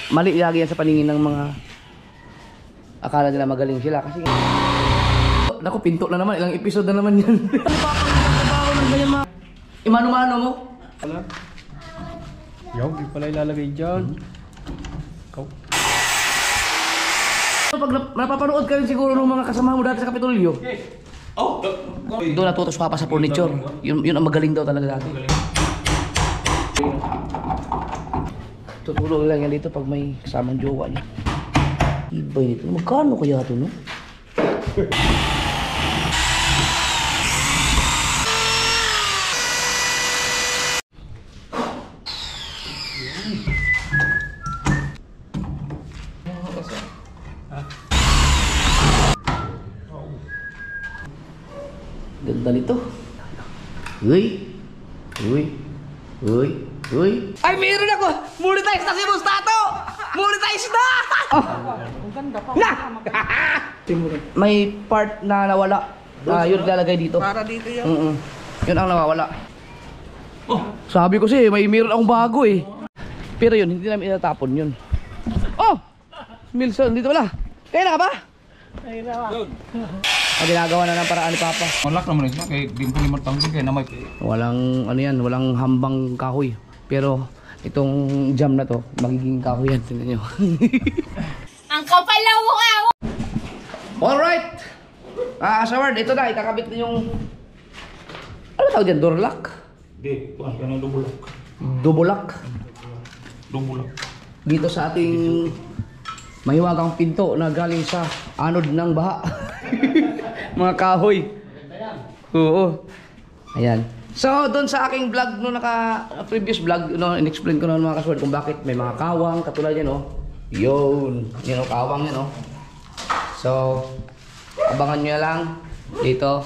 mali lagi yan sa paningin ng mga akala nila magaling sila kasi naku, pinto na naman, ilang episode na naman yan. Imano-mano mo? Ano? Yaw, di pala ilalagay dyan. Ikaw. Pag napapanood ka rin siguro ng mga kasama mo dati sa Kapitolyo. Oh, Doon natutos pa sa furniture. Yun ang magaling daw talaga dati. Tutulog lang yan dito pag may kasamang jowa niya. Iba nito. Magkano kaya ito, no? Ganda nito. Uy. Ay, meron ako! Monetize na si Mustato! Monetize na! Oh. Ang ganda pa. Na! May part na nawala. Yun lalagay dito. Para dito yun. Yun ang nawawala. Oh, sabi ko siya, may meron akong bago eh. Pero yun, hindi namin itatapon yun. Oh! Milson, dito wala. Kaya na ka ba? Ay, nawa. Ginagawa na ng paraan ni Papa. Malak naman ito, kaya di mo limang kaya na may... Walang ano yan, walang hambang kahoy. Pero itong jam na to, magiging kahoy yan. Tingnan nyo. Ang kapal na mukha mo! Alright! Saward, ito na, ikakabit na yung... Ano tawag dyan? Door lock? Di, yan ang dubulak. Dubulak. Dubulak. Dito sa ating mahiwagang pinto na galing sa anod ng baha. Mga kahoy. Oo. Ayan. So, doon sa aking vlog, no, previous vlog, no, in-explain ko na mga kasword kung bakit may mga kawang, katulad yan, no. Yun. Yan, no, kawang yan, no. So, abangan nyo lang dito.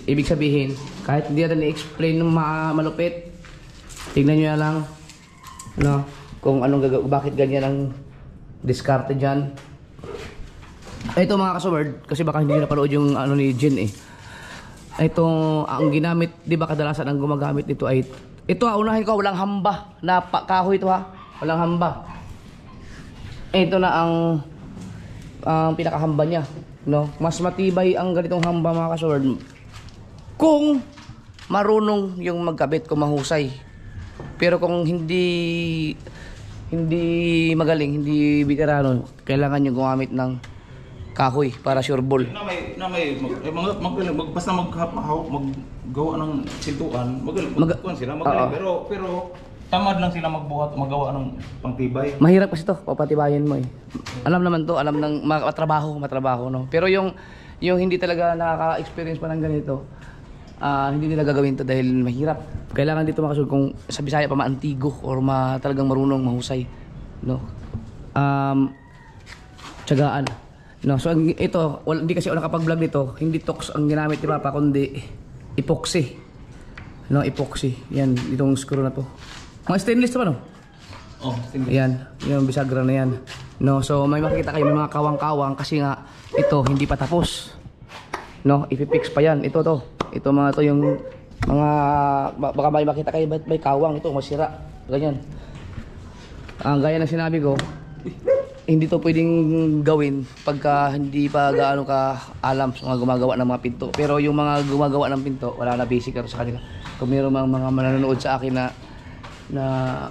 Ibig sabihin, kahit hindi natin i-explain ng malupit, tignan nyo na lang, no, kung anong bakit ganyan ang diskarte dyan. Ito mga kasword, kasi baka hindi nyo napanood yung ano ni Jin eh. Ito, ang ginamit, di ba kadalasan ang gumagamit nito ay, ito unahin ko, walang hamba, na kahoy ito ha, walang hamba. Ito na ang pinakahamba niya, no? Mas matibay ang ganitong hamba mga kasword kung marunong yung magkabit, kung mahusay. Pero kung hindi magaling, hindi veterano, kailangan nyo gumamit ng kahoy para sure ball. Basta maggawa ng sintuan, magaling sila, pero tamad lang sila magawa ng pangtibay. Mahirap kasi to, papatibayin mo eh. Alam naman to, alam ng matrabaho, no. Pero yung hindi talaga nakaka-experience pa ng ganito, hindi nila gagawin to dahil mahirap. Kailangan dito makasul kung sa Bisaya pa maantigo or talagang marunong mahusay, no. Tiyagaan. No, so ito, hindi kasi ako nakapag-vlog nito, hindi tox ang ginamit ni Papa kundi epoxy. No, epoxy. Yan, itong screw na to. Mga stainless to ba, no? Oh, stainless. Yan, yung bisagra na yan. No, so may makikita kayo may mga kawang-kawang kasi nga ito hindi pa tapos. No, ipipix pa yan. Ito to. Ito mga to yung mga baka may makita kayo may kawang ito masira. Ganyan. Ang gaya ng sinabi ko, hindi to pwedeng gawin pagka hindi pa gaano ka alam sa mga gumagawa ng mga pinto. Pero yung mga gumagawa ng pinto, wala na basic sa kanila. Kung mayroong mga manonood sa akin na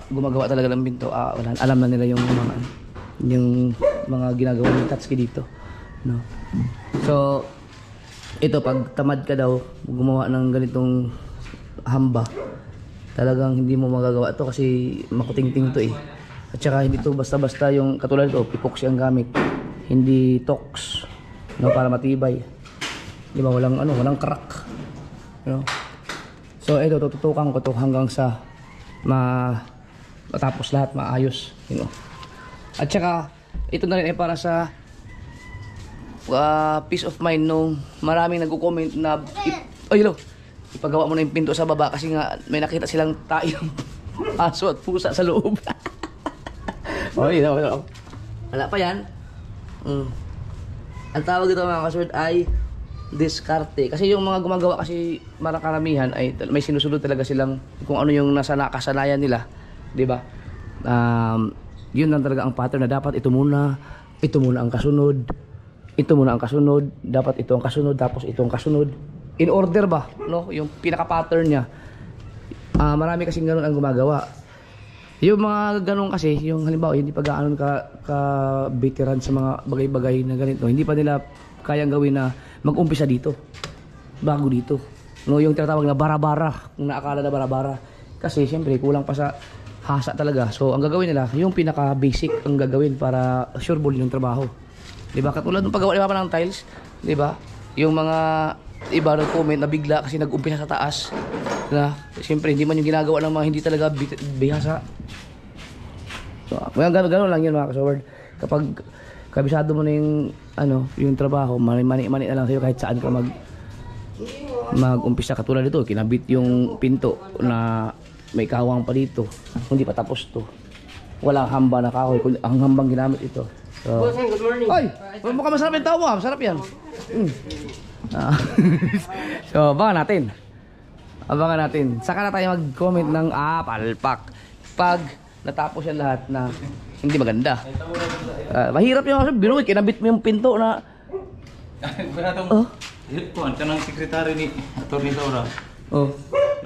gumagawa talaga ng pinto, wala, alam na nila yung mga ginagawa ng Tatsuki dito, no. So ito, pag tamad ka daw gumawa ng ganitong hamba, talagang hindi mo magagawa to kasi makutingting to eh. At saka hindi to basta-basta yung katulad ko, epoxy ang gamit, hindi tox, no, para matibay. Di ba, walang crack, no. So ito, tututukan ko to hanggang sa matapos lahat, maayos, you know. At saka ito na rin ay para sa peace of mind nung maraming nagko-comment na ipagawa mo na yung pinto sa baba kasi nga may nakita silang tayong aso at pusa sa loob. Wala pa yan. Ang tawag ito mga kasword ay diskarte. Kasi yung mga gumagawa kasi karamihan ay may sinusunod talaga silang kung ano yung nasa nakasanayan nila, 'di ba? Yun lang talaga ang pattern na dapat ito muna ang kasunod, ito muna ang kasunod, dapat ito ang kasunod, tapos ito ang kasunod. In order ba, no? Yung pinaka-pattern niya. Marami kasing ganun ang gumagawa. Yung mga ganun kasi, yung halimbawa, hindi pa gaano ka-veteran sa mga bagay-bagay na ganito, hindi pa nila kayang gawin na mag-umpisa dito, bago dito. No, yung tinatawag na bara-bara, kung naakala na bara-bara. Kasi siyempre, kulang pa sa hasa talaga. So, ang gagawin nila, yung pinaka-basic ang gagawin para sureball yung trabaho. Diba? Katulad ng paggawa pa ng tiles, diba? Yung mga iba nag-comment na bigla kasi nag-umpisa sa taas. Na, siyempre, hindi man yung ginagawa ng mga hindi talaga bihasa. So, gano'n lang yun mga kasaward. Kapag kabisado mo na yung, yung trabaho, mani na lang sa'yo kahit saan ka mag-umpisa. Katulad dito, kinabit yung pinto na may kawang pa dito. Hindi pa tapos to. Walang hamba na kahoy. Ang hambang ginamit ito. So, good morning. Ay! Mukhang masarap yung tao mo. Masarap yan. So, abangan natin. Saka na tayo mag-comment ng palpak. Pag natapos yan lahat na hindi maganda. Mahirap yung binuwi. Kinabit mo yung pinto na... Kuan ka ng sekretary ni Atty. Saura.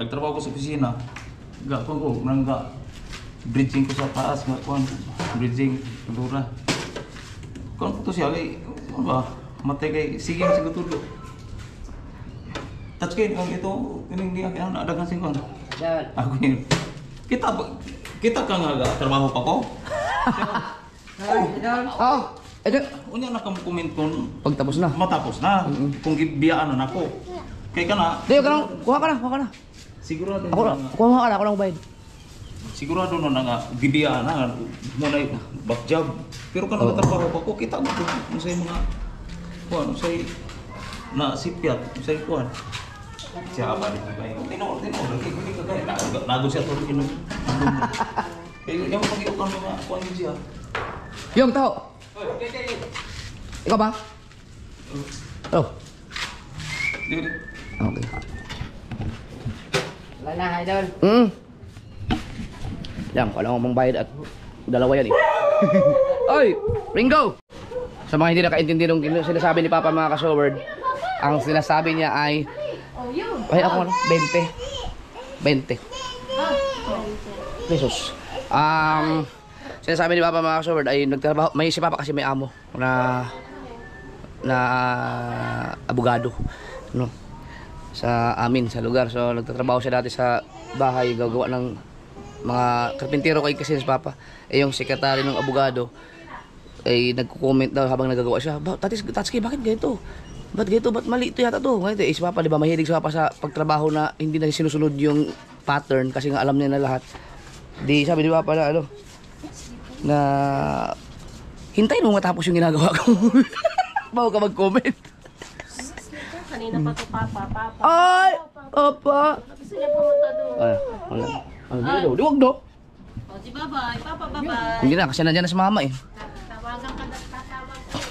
Nagtrabaho ko sa opisina. Kuan ko bridging ko sa taas bridging dura. Kuan ko to siya ano ba? Matay kay sige na siguro tulo. Touch kay ito hindi ako nadagan sing kuan. Ako yun. Kita ka nga trabaho pa ko. Unya na kang comment kung pagtapos na. Matapos na. Kung gibiyaan na nako. Kay kana. Diyo ka kuha ka na. Sigurado kuha ka na, ako lang bayad. Sigurado na nga gibiyaan na mo na back job. Pero kana trabaho pa ko kita mo sa mga kuan say na sipyat say kuan. Siya ba dito kay tinor lagi kay nago siya to kino. Kay yung pag-iukan mga kuan siya. Yung tao. Ikaw ba? Okay. Wala na, idol. Yan, kailangan mong bayad at dalawa yan eh. Oy! Ringo! Sa mga hindi nakaintindi nung sinasabi ni Papa mga kasoward, ang sinasabi niya ay ako 20 pesos. Sinasabi ni Papa mga kasoward ay nagtrabaho, may si Papa kasi may amo na abogado, no? Sa amin, sa lugar. So nagtatrabaho siya dati sa bahay, gagawa ng mga karpintero kay kasi si Papa. Yung sekretary ng abogado ay nagko-comment daw habang nagagawa siya. Tatsuki, bakit ganito? Ba't mali ito yata to? Ganito, si Papa, di ba, mahilig si Papa sa pagtrabaho na hindi na sinusunod yung pattern kasi nga alam niya na lahat. Di sabi di Papa na na hintayin mo matapos yung ginagawa ko. Bago ka mag-comment. Kanina pa to, Papa. Ay! Papa! Gusto niya pumunta doon. Wag do. Si bye-bye. Papa, bye-bye. Hindi na, kasi nandiyan na si Mama eh. Tawagan ka na, tatawag ka.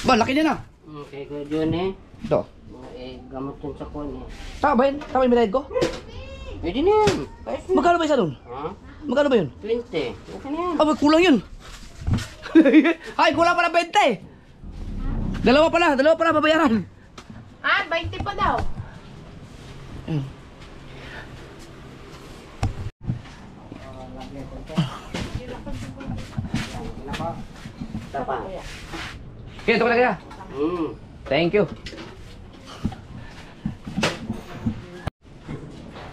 Ba, laki niya na. Okay, good yun eh. Ito. Gamot yun sa kuwan eh. Tama ba yun? Tama yung binayad ko? Pwede na yan. Magkano ba isa doon? Ha? Magkano ba yun? 20. Okay na yan. Kulang yun. Ay, kulang pala 20. Dalawa pala babayaran. 20 pa daw. Tapa. Kaya, ito pala kaya. Thank you.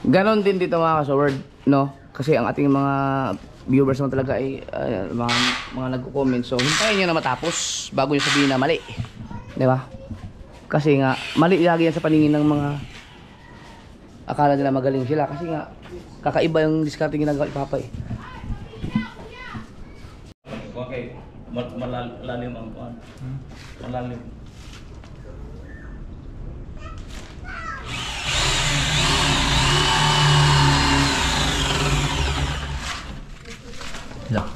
Ganon din dito mga kasaward, no? Kasi ang ating mga viewers naman talaga ay mga nagko-comment. So, hintayin nyo na matapos bago nyo sabihin na mali. Di ba? Kasi nga, mali lagi yan sa paningin ng mga akala nila magaling sila. Kasi nga, kakaiba yung diskarte ginagawa ni Papa eh. Okay, malalim ang kuan. Malalim. Yeah.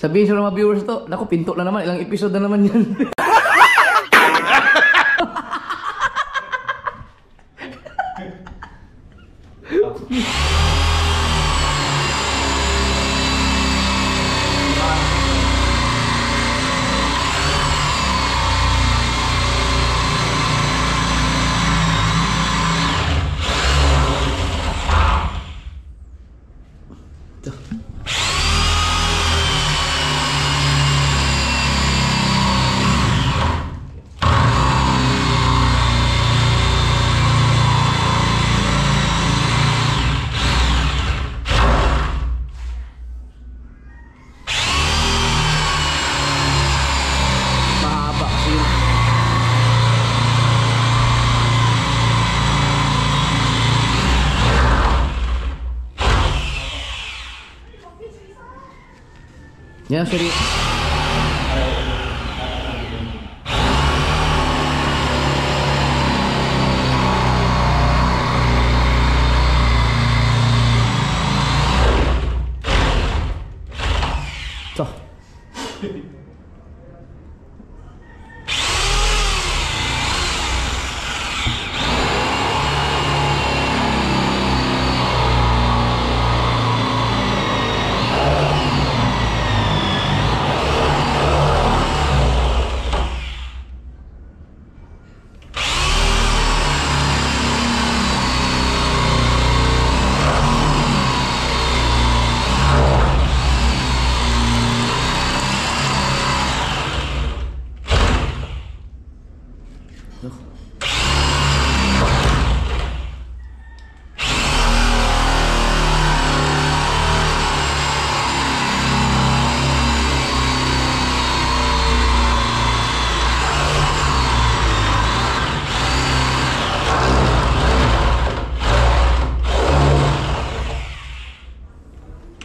Sabihin sa mga viewers to, naku, pinto na naman, ilang episode na naman yan. Mahaba kasi yun. Yan, sorry. Ito.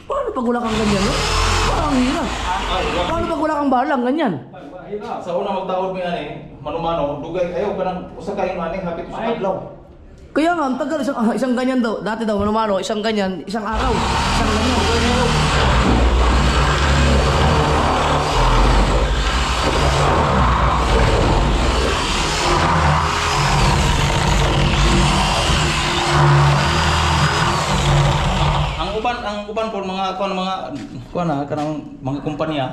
Paano pag wala kang ganyan, no? Parang hirap. Paano pag wala kang balang ganyan? Sa una magtawad mo yan eh, manumano, dugay kayo, kanang usa kayo maning hapit sa adlaw. Kaya nga, ang tagal, isang ganyan daw. Dati daw, manumano, isang ganyan, isang araw. Isang ganyan. Ang uban po kanang mga kumpanya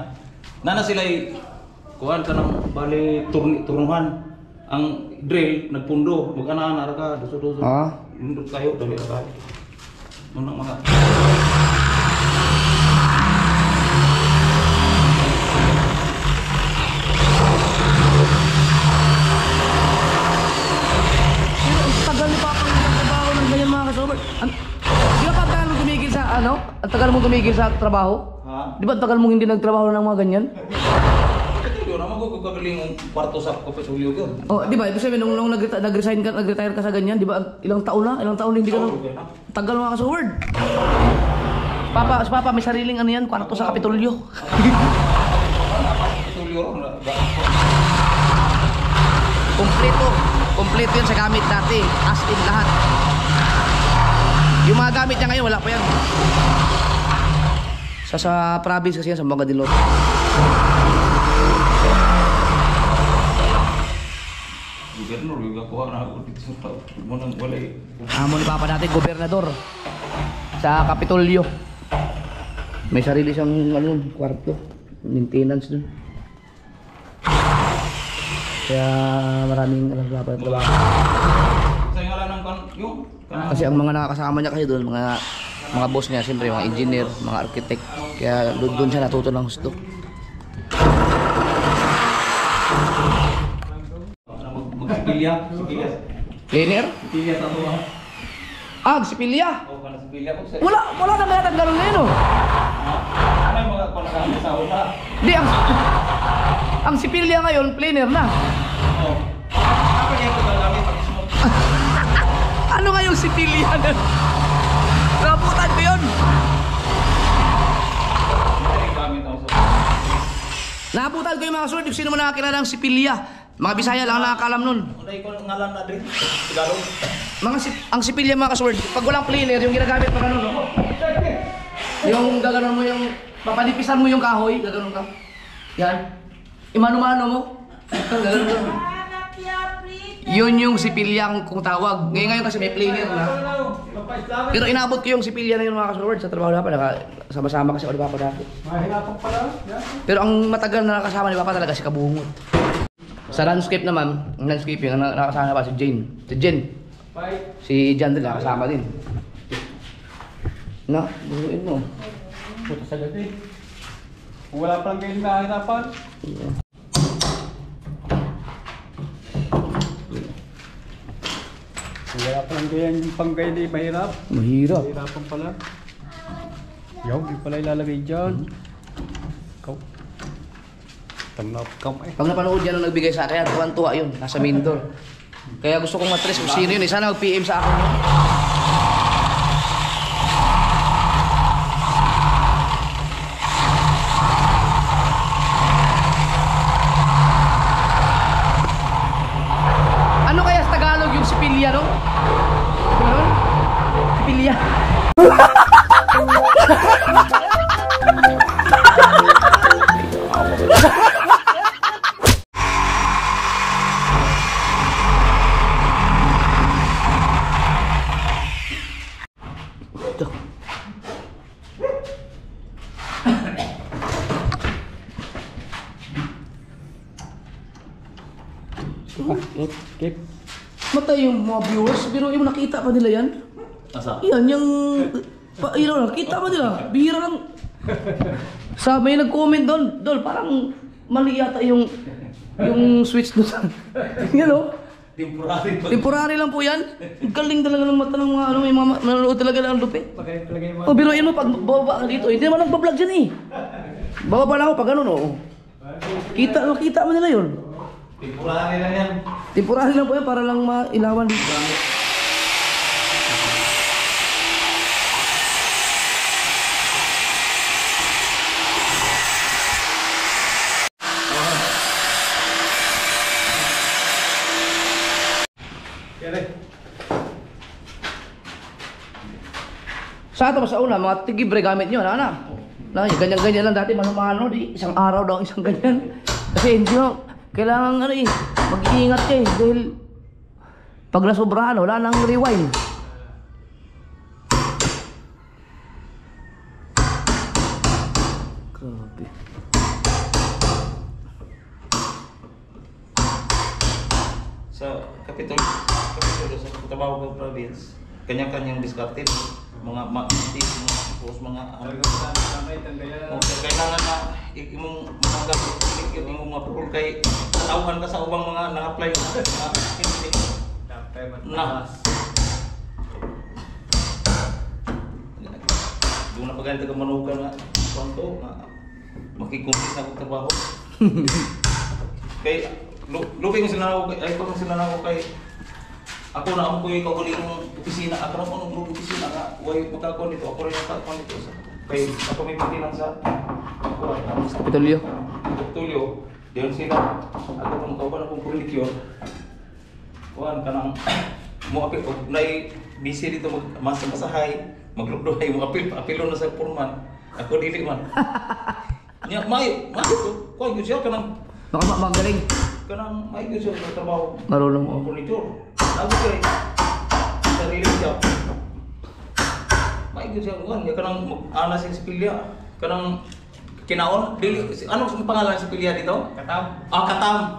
nana sila kuan kanang bali turnuhan ang drill nagpundo mag-ana ra ka duso mundot kayo dali ra kayo nang mga Tagal ni Papa ng trabaho ng ganyan mga kasober. Di ba ang tagal mo tumigil sa ano? Ang tagal mo tumigil sa trabaho? ha Di ba ang tagal mo hindi nagtrabaho ng mga ganyan? ito na magugagaling ang kwarto sa Kapitolyo gyud. Oh, di ba? Ibig sabihin nung nag-resign ka, nag-retire ka sa ganyan, di ba? Ilang taon na hindi ka na. Tagal mga kasober. Si Papa may sariling ano yan, kwarto sa Kapitolyo. Kapitolyo Kompleto yun sa gamit dati. As in lahat. Yung mga gamit niya ngayon, wala pa yan. Sa province kasi yan, sa mga dilot. Gobernador yung kuha na ako dito sa tao. Munang walay. Amo ni Papa dati, gobernador. Sa Kapitolyo. May sarili siyang kwarto. Maintenance dun. Kaya maraming alam sa Papa. Sa ngalan ng yung Kasi ang mga nakakasama niya kasi doon, mga boss niya, siyempre mga engineer, mga architect. Kaya doon siya natuto ng gusto. Sipilya. Cleaner? Sipilya sa tuwa. Sipilya! O kana sipilya ko sa. Wala nang gatang ganun ngayon, oh. May mga panagamit sa una. Di, ang sipilya ngayon, cleaner na. Oh. Apa niya ko gagamit pag smoke? Ano nga yung sipilya na? Nabutan ko yun. Hindi gamit ako sa. Nabutan ko yung mga sword. Sino mo nakakilala ng sipilya? Mga Bisaya lang nakakalam nun. Unay ko ngalan na din. Tagalog. Ang sipilya mga kasword, pag walang cleaner, yung ginagamit pa ganun, no? Yung gaganon mo yung papanipisan mo yung kahoy, gaganon ka. Yan. Imano-mano mo. Gaganon ka. Yun yung sipilyang kung tawag. Ngayon kasi may planer na. Pero inabot ko yung sipilya na yun mga kasurward sa trabaho na pa. Sama-sama kasi ako ni Papa dati. Mahirapan pala. Pero ang matagal na nakasama ni Papa talaga si Kabungot. Sa landscape naman, ang landscape yung nakasama pa si Jane. Si Jen. Si Jan din nakasama din. Na, buruin mo. Puta sa gabi. Kung wala pa lang kayo mahirapan. Kung wala pa lang kayo yung panggay na mahirap. Mahirap. Mahirapan pala. Yaw, di pala ilalagay dyan. Ikaw. Tanap kamay. Pag napanood yan nung nagbigay sa akin, tuwan-tuwa yun. Nasa main door. Kaya gusto kong matrace kung sino yun. Sana mag-PM sa akin yun. Ano kaya sa Tagalog yung sipilya, no? Ano? Sipilya. Ito. Keep. Matay yung mga viewers, pero yung nakita pa nila yan. Asa? Yan, yung... Yun, nakita pa nila. Bihira lang. Sa may nag-comment doon, Dol, parang mali yata yung switch doon. Yan o. Temporary pa. Temporary lang po yan. Ang galing talaga ng mata ng mga ano, may mga nanonood talaga ng lupit. Lagay mo. O, biruin mo pag bababa ka dito. Hindi naman nagbablog dyan eh. Bababa lang ako pag ganun o. Makita mo nila yun. Temporary lang yan. Temporary lang po yan para lang mailawan dito. Sa ato pa sa una, mga tigibre gamit nyo, na. Ganyan-ganyan lang dati, mano-mano, di isang araw daw isang ganyan. Kasi hindi mo, kailangan ano eh, mag-iingat ka eh, dahil pag nasobrahan, wala nang rewind. Grabe. Sa Kapitulo sa Cotabato Province, kanya-kanyang discarded. Mga mantis, mga post, mga kailangan na imong mga gamit, imong mga prol kay tanawan ka sa ubang mga na-apply na hindi na doon na paganda ka manuka na kwanto na makikuntis na kong trabaho kay lupi ko sila na ay ko sila na kay ako na ang kuya kauling opisina, ako na ang opisina nga, way magkakon dito, ako rin ang kakon dito. Kaya ako may pagdilang sa Kapitolyo. Kapitolyo, diyan sila, ako kung kauban akong furniture, kuhan ka nang, mo apil, nai busy dito masahay, maglugduhay, mo apilo na sa purman, ako dili man. Nya, mayo to, kuhan yun siya ka nang, Magaling. kanang may yun siya sa trabaho, Marunong mo. furniture. Ako kay sarili siya. May siya kuan, ya kanang ana sa Sipilya. Kanang kinaon dili ano ang pangalan sa Sipilya dito? Katam.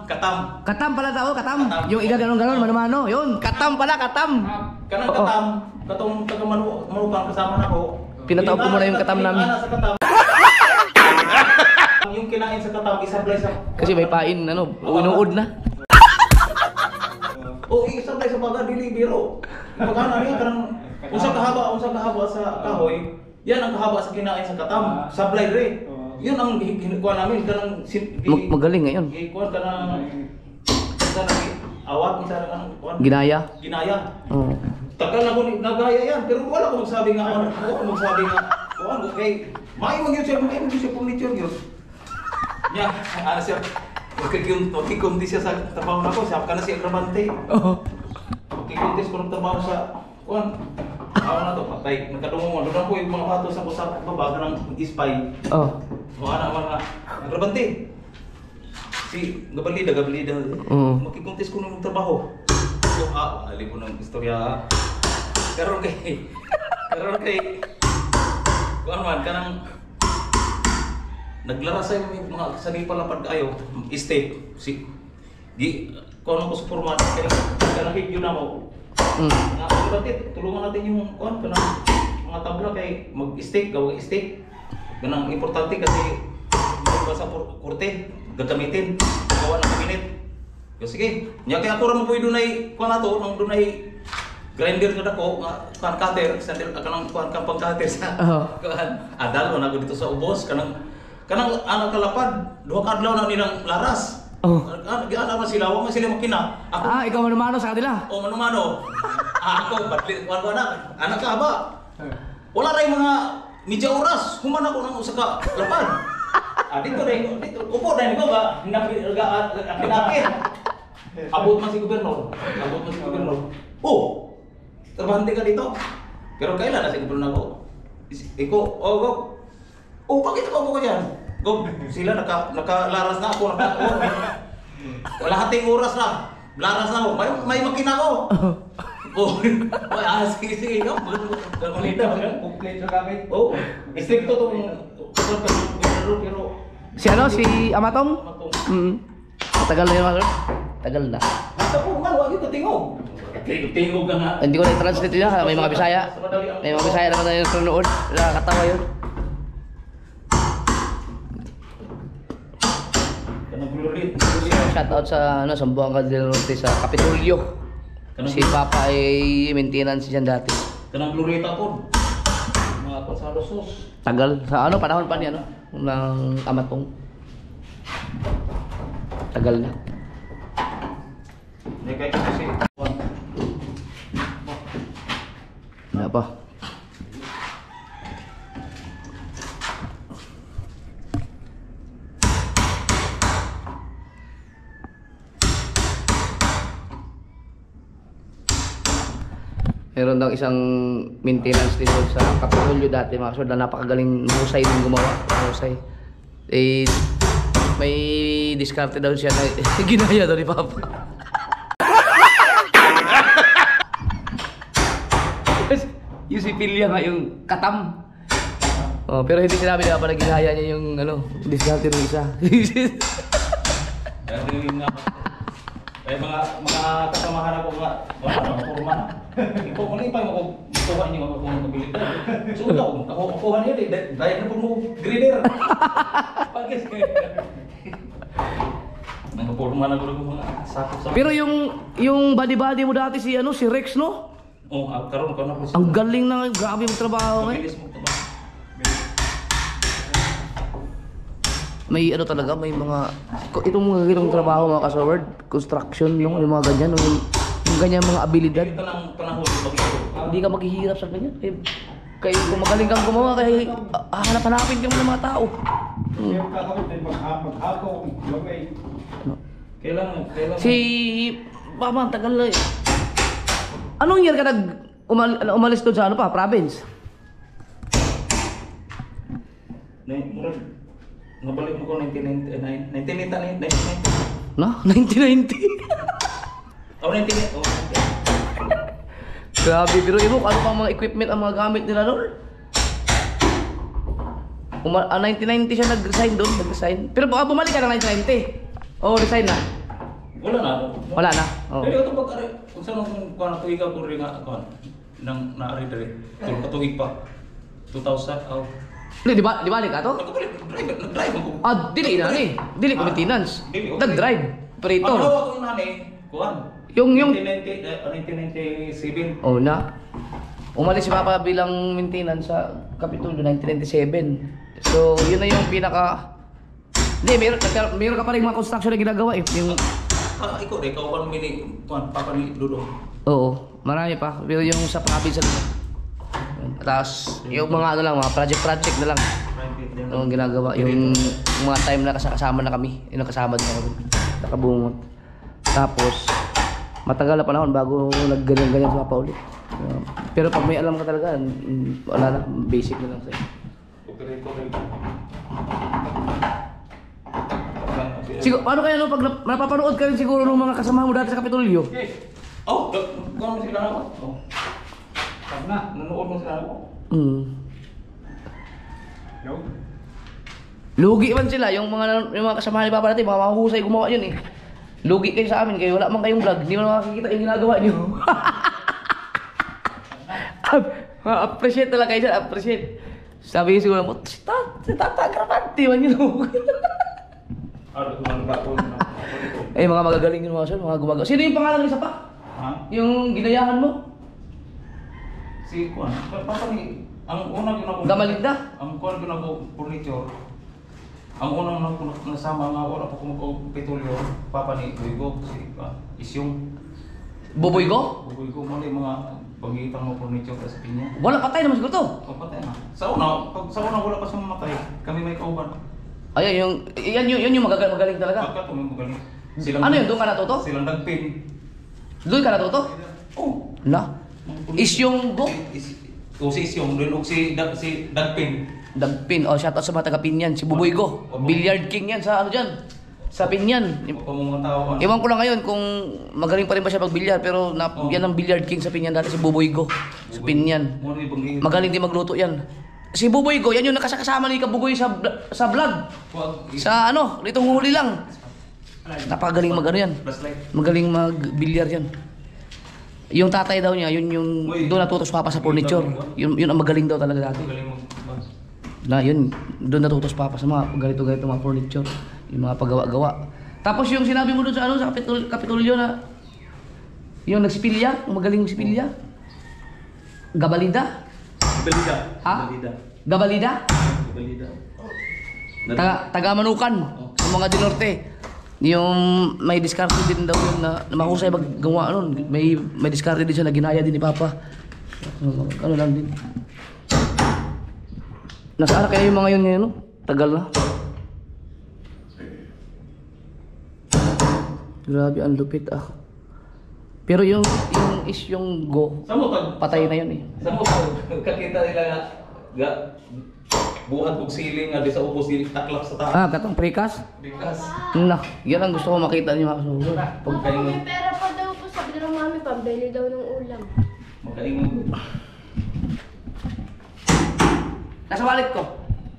Katam. Katam pala tao, katam. Katam. Yung igaganon-ganon, mano-mano. Yun, katam pala, katam. Kanang Oo. katam, katong taga Manukang kasama nako. Pinatawag ko muna yung katam namin. Ana sa katam. Yung kinain sa katam isablay sa Kasi may pain, ano, inuud na. o isablay sa baga dili biro. Pagana niya kanang unsa kahaba sa kahoy, yan ang kahaba sa kinain sa katam, sablay re. Yun ang kuha namin kanang Magaling ngayon. kuha kanang awat minsan kanang kuha. Ginaya. Ginaya. Oo. Tagal na ko nagaya yan pero wala ko magsabi nga ano, kuha okay. May mo gyud siya furniture gyud. Nya, ana siya. Magkikunti siya sa trabaho na ko, siya ka na siya grabante. Oo. Magkikunti ko ng trabaho sa kuan. Ako na to, patay. Nagkadungong mo. Doon po yung mga bato sa kusap. Baba ka ng ispay. Oh. O anak mga nagrabante. Si Gabalida. Oo. Makikuntis ko ng trabaho. So, alim ko ng istorya. Karon kay kuan man kanang naglarasay mo mga sanay palapad kayo. Stay. Si di kuan ko sa format kay kanang video na mo. Nagrabante, tulungan natin yung kuan kanang mga tabla kay mag-stick, gawang stick. Ganang importante kasi sa kurte gagamitin gawa ng kabinet. Sige, nya kay ako ra mo puy dunay kuan ato nang dunay grinder nga dako nga cutter sandal kanang kuan kang pag-cutter sa kuan adal na dito sa ubos kanang anak kalapad duha ka adlaw na nilang laras. Giana man sila, wa man sila makina. Ako, Ikaw manumano sa kanila? o manumano. Ako batli kuan anak ka ba? Wala ray mga medya oras human ako nang usa ka lapad. Dito upo na ko ga pinakit. Abot man si gobernador. Oh, trabahante ka dito. Pero kailan na si gobernador ako? Iko, bakit ako ko yan? Sila nakalaras na ako. Wala hating oras na. Laras na ako. May makina ko. Sige. Complete sa gamit. Istrikto itong pero Si si Amatong? Tagal na yun, Lord. Tagal na. basta po nga, wag ito tingog. Tingog ka nga. Hindi ko na-translate yun, may mga Bisaya. May mga Bisaya naman na yung sunood. Nakakatawa yun. Shout out sa Sambuanga del Norte sa Kapitolyo. Si Papa ay maintenance dyan dati. Kanang glorita po. Mga konsalusos. Tagal. Sa panahon pa niya, ng Amatong. Tagal na. Hindi kayo kasi. Ano pa? Meron daw isang maintenance din doon sa Kapitolyo dati, mga kasod, na napakagaling mahusay din gumawa. Mahusay. May diskarte daw siya na ginaya daw ni Papa. Yung si Pilya nga, yung katam. Pero hindi sinabi na pa na ginaya niya yung diskarte ng isa. Mga kasamahan ako nga, wala forma na. Ikaw kung ipay mo kuha niyo ako ng kabilidad. So daw, kuha niyo dahil na po mo grader. Pagis kayo. Nagporma na ko mga sakop. Pero yung body mo dati si Rex, no? Karon ko na po. Ang galing na, grabe yung trabaho ngayon. Bilis mo to ba? May talaga, may mga itong mga ganung trabaho, mga kasaward, construction, yung mga ganyan, yung ganyan mga abilidad. Ito lang panahon bakit. Hindi ka maghihirap sa ganyan. Kaya kung magaling kang gumawa, kaya hanap-hanapin ka mo ng mga tao. Yung kakabit din maghako, lumay. Kailangan. Si Papa, ang tagal na eh. Anong year ka umalis doon sa province? Nabalik mo ko 1990. No? 1990? Oh, 1990. Grabe, pero mo, ano pang mga equipment ang mga gamit nila doon? 1990 siya nag-resign doon, Pero baka bumalik ka ng 1990. Resign na. Wala na. Wala na. Pero ito pag kung saan kung natuig ako rin nga nang naari dali. Tulog katuig pa. 2000 Di balik ka to? Nag-drive ako. Dili na ni. Dili ko maintenance. Nag-drive. Operator. Ang hawa ko yung nani, kuhan. Yung 1997. na. Umalis si Papa bilang maintenance sa Kapitolyo 1997. So, yun na yung pinaka... Hindi, meron ka pa rin mga construction na ginagawa eh. Yung... Ikaw pa Papa ni Ludo. Oo, marami pa. Pero yung sa province tapos yung mga mga project na lang. Yung ginagawa, yung mga time na kasama na kami, yung nakasama din ako, nakabungot. Tapos matagal na panahon bago nagganyan-ganyan sa Papa ulit. Pero pag may alam ka talaga, wala na, basic na lang sa'yo. Siguro, paano kaya no, pag napapanood ka rin siguro ng mga kasama mo dati sa Kapitolyo? Oh, gano'n mo sila ako. Oh. Sabi na, nanood mo sila ako. Yo. Lugi man sila, yung mga kasama ni Papa natin, mga mahusay gumawa yun eh. Lugi kayo sa amin, kayo wala man kayong vlog, hindi mo na makikita yung ginagawa niyo. Appreciate talaga kayo dyan, appreciate. Sabi ko siguro mo, si Tata Grabante man yun. Eh, mga magagaling yun mga sir, mga gumagawa. Sino yung pangalan ng isa pa? Ha? Yung ginayahan mo? Si Kuan, papa ni, ang unang ginagawa. Gamalinda? Ang Kuan ginagawa furniture. Ang unang nasama nga wala pa kumapitulyo, papa ni Buigo, si Isyong. Buboy ko? Buigo mo yung mga pagitang mo furniture sa pinya. Wala, patay naman siguro to. Papatay na. Sa una wala pa siyang mamatay. Kami may kauban. Ayan, yun yung magaling talaga. Pagka tumagaling. Ano yun, doon ka natuto? Silang nagpin. Doon ka natuto? Oh. Na? Isyong go? O si Isyong, doon o si Dagpin. Dagpin, shoutout sa mga taga Pinyan, si Buboy Go. Billiard King yan sa ano dyan. Sa Pinyan. Pa mga tao. Iwan ko lang ngayon kung magaling pa rin ba siya pag-bilyar, pero yan ang Billiard King sa Pinyan dati, si Buboy Go. Sa Pinyan. Magaling din magluto yan. Si Buboy Go, yan yung nakasama ni Kabugoy sa vlog. Sa ano, dito huli lang. Napakagaling mag ano yan. Magaling mag-bilyar yan. Yung tatay daw niya, yun yung doon natuto sa Papa sa furniture. Yun ang magaling daw talaga dati. Na yun, doon natuto sa Papa sa mga ganito-ganito mga furniture, yung mga paggawa-gawa. Tapos yung sinabi mo doon sa ano sa Kapitolyo na yung nagsipilya, magaling sipilya. Gabalida? Gabalida. Ha? Gabalida? Gabalida. Taga Manukan, sa mga Dinorte. Yung may diskarte din daw yun na mahusay maggawa ano, may diskarte din siya na ginaya din ni Papa. Ano lang din. Nasaan kaya yung mga yun ngayon, no? Tagal na. Grabe, ang lupit ah. Pero yung go, patay na yun eh. Sa mo, kakita nila nga, buhat kong siling nga di sa ubos dili taklap sa taas. Katong prekas? Bikas. Na, yan ang gusto ko makita niyo mga kasugo. Pag kayo May pera pa daw po, sabi ng mami, pambili daw ng ulam. makaingon. Nasa wallet ko.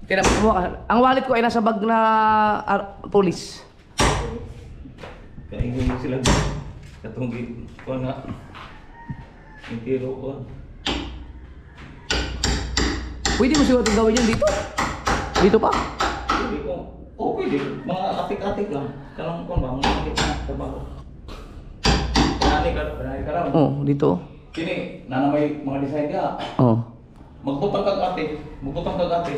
Tinapos mo ka. Ang wallet ko ay nasa bag na police. Kaingon sila. Katong ko nga. Intiro ko. Pwede mo siguro itong gawin yun dito? Dito pa? Pwede ko. Oh, pwede. Mga atik-atik lang. Kanang ko ba? Mga atik na trabaho. Panani ka lang. Oh, dito. Kini, nanamay mga design ka. Oh. Magbutang kag ate,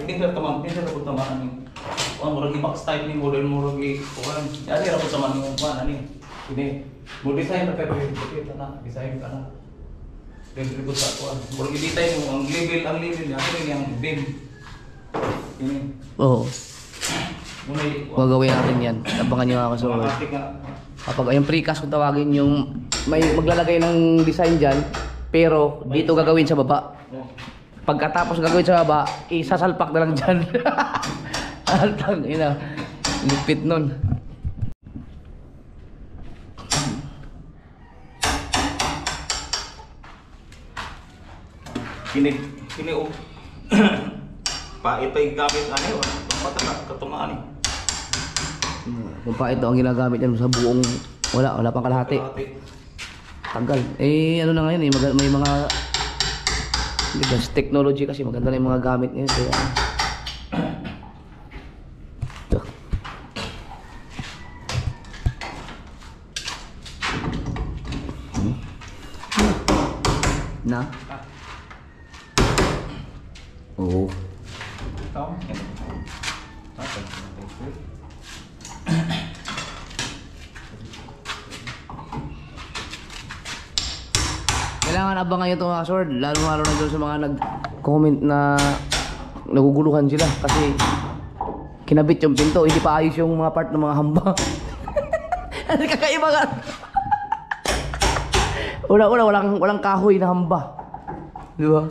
din sa tamang, din sa tamang ani. Ang murag i-box type ni model murag i-kuhan. Ani ra ko sa man yung kuhan ani. Ini, mo design ra pero kita na, design ka na. Dito ko sa kuhan. Murag i-detail mo ang level niya, ano yung beam. Ini. Oo. Muna Gagawin natin yan. Abangan nyo mga kasugo. Kapag yung precast kung tawagin yung may maglalagay ng design dyan, pero dito gagawin sa baba. Pagkatapos gagawin sa baba, isasalpak na lang dyan. Altang, ina. Lipit nun. Kini o pa ito'y gamit ano yun. Katumaan eh. Kung pa ito ang ginagamit yan sa buong wala pang kalahati. Tagal. Ano na ngayon may mga technology kasi maganda na yung mga gamit ngayon. Kaya ito. Na? Oo. Kailangan abangan nyo ito mga sword, lalo na doon sa mga nag-comment na naguguluhan sila kasi kinabit yung pinto, hindi pa ayos yung mga part ng mga hamba. Ano kakaiba ka? walang kahoy na hamba. Di ba?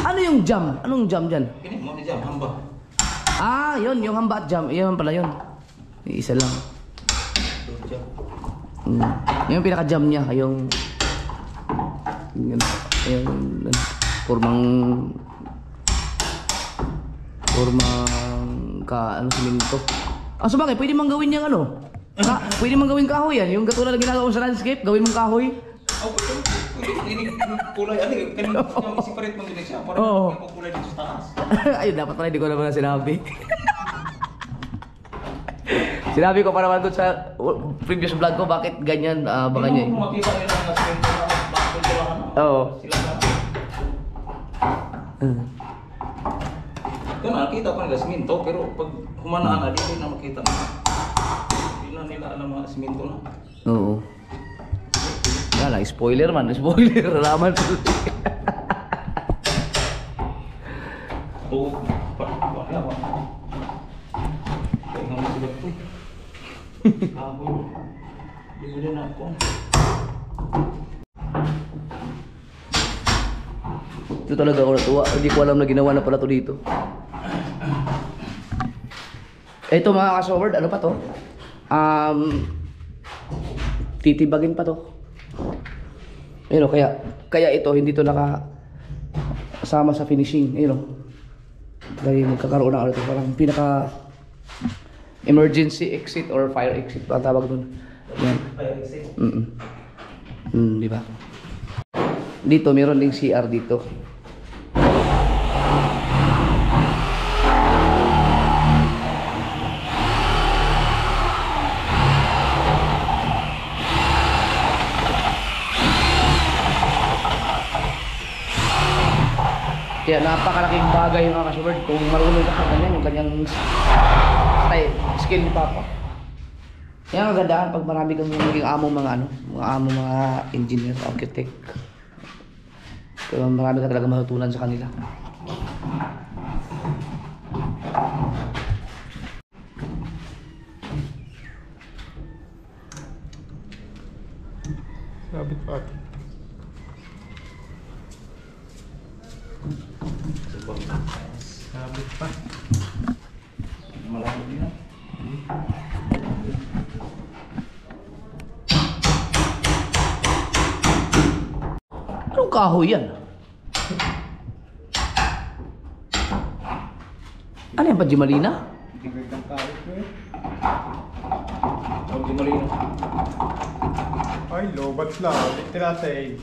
Ano yung jam? Anong jam dyan? Kini mo ni jam hamba. Ah, yun, yung hamba at jam. Yun pala yun. Isa lang. Yung pinaka-jam niya, yung formang siminto. Ah, sabagay, pwede mang gawin yung ano? Pwede mang gawin kahoy yan. Yung katulad na ginagawa mo sa landscape, gawin mong kahoy. Ini kulay ani kanina separate mo din siya para Oo. kulay dito sa taas. Ayun, dapat pala hindi ko naman sinabi. Sinabi ko pa naman doon sa previous vlog ko, bakit ganyan, baka niya. Kung makita nila ang semento na bakit Oo. sila na. Kung nakita pa nila semento, pero pag humanaan na, di na makita na. Hindi na nila alam mga semento na. Oo. Wala, spoiler man, spoiler naman. Oo, wala ba? Kaya nga mo sila po. Hindi mo din ako. Ito talaga ako natuwa. Hindi ko alam na ginawa na pala to dito. Ito mga kasoward, ano pa to? Titibagin pa to. Ayun o, kaya ito hindi to nakasama sa finishing. Ayun o. Dahil magkakaroon na ito parang pinaka emergency exit or fire exit ang tawag doon. Yan. Fire exit. Di ba? Dito meron ding CR dito. Kaya napakalaking bagay yung mga kasubard kung marunong ka sa kanya, yung kanyang skill ni Papa. Yan ang kagandahan pag marami kang maging amo mga engineer, architect. Kaya marami ka talaga matutunan sa kanila. Sabit pa. Sabit pa. Malaki din na. Anong kahoy yan? Ano yan, Pajimalina? Tigwig ng kawit ko eh. Huwag di malino. Ay, lobat lang. Tiratay.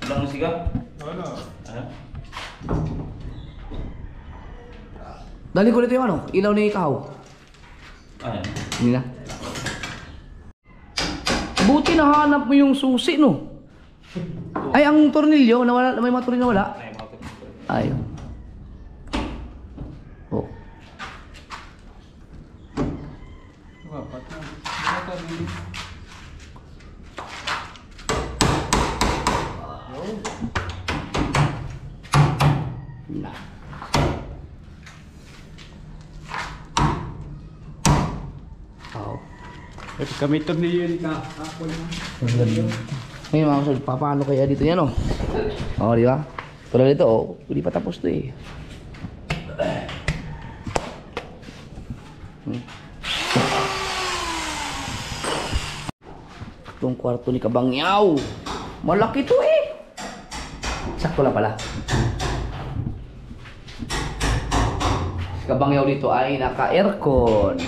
Wala nang siga? Ano? Dali ko nito yung ilaw ni Ikaw. Ayan. Hindi na. Buti nahanap mo yung susi, no? Ay, ang tornilyo, nawala, may mga tornilyo nawala. Ayun. Oh. Wapat na. Wapat na. Ito kami ito ni yun ka. Ako na. Ngayon mga kasal, paano kaya dito yan, oh? Oo, di ba? Tulad dito, oh, hindi pa tapos to eh. Itong kwarto ni Kabangyaw. Malaki to eh. Sakto lang pala. Si Kabangyaw dito ay naka-aircon.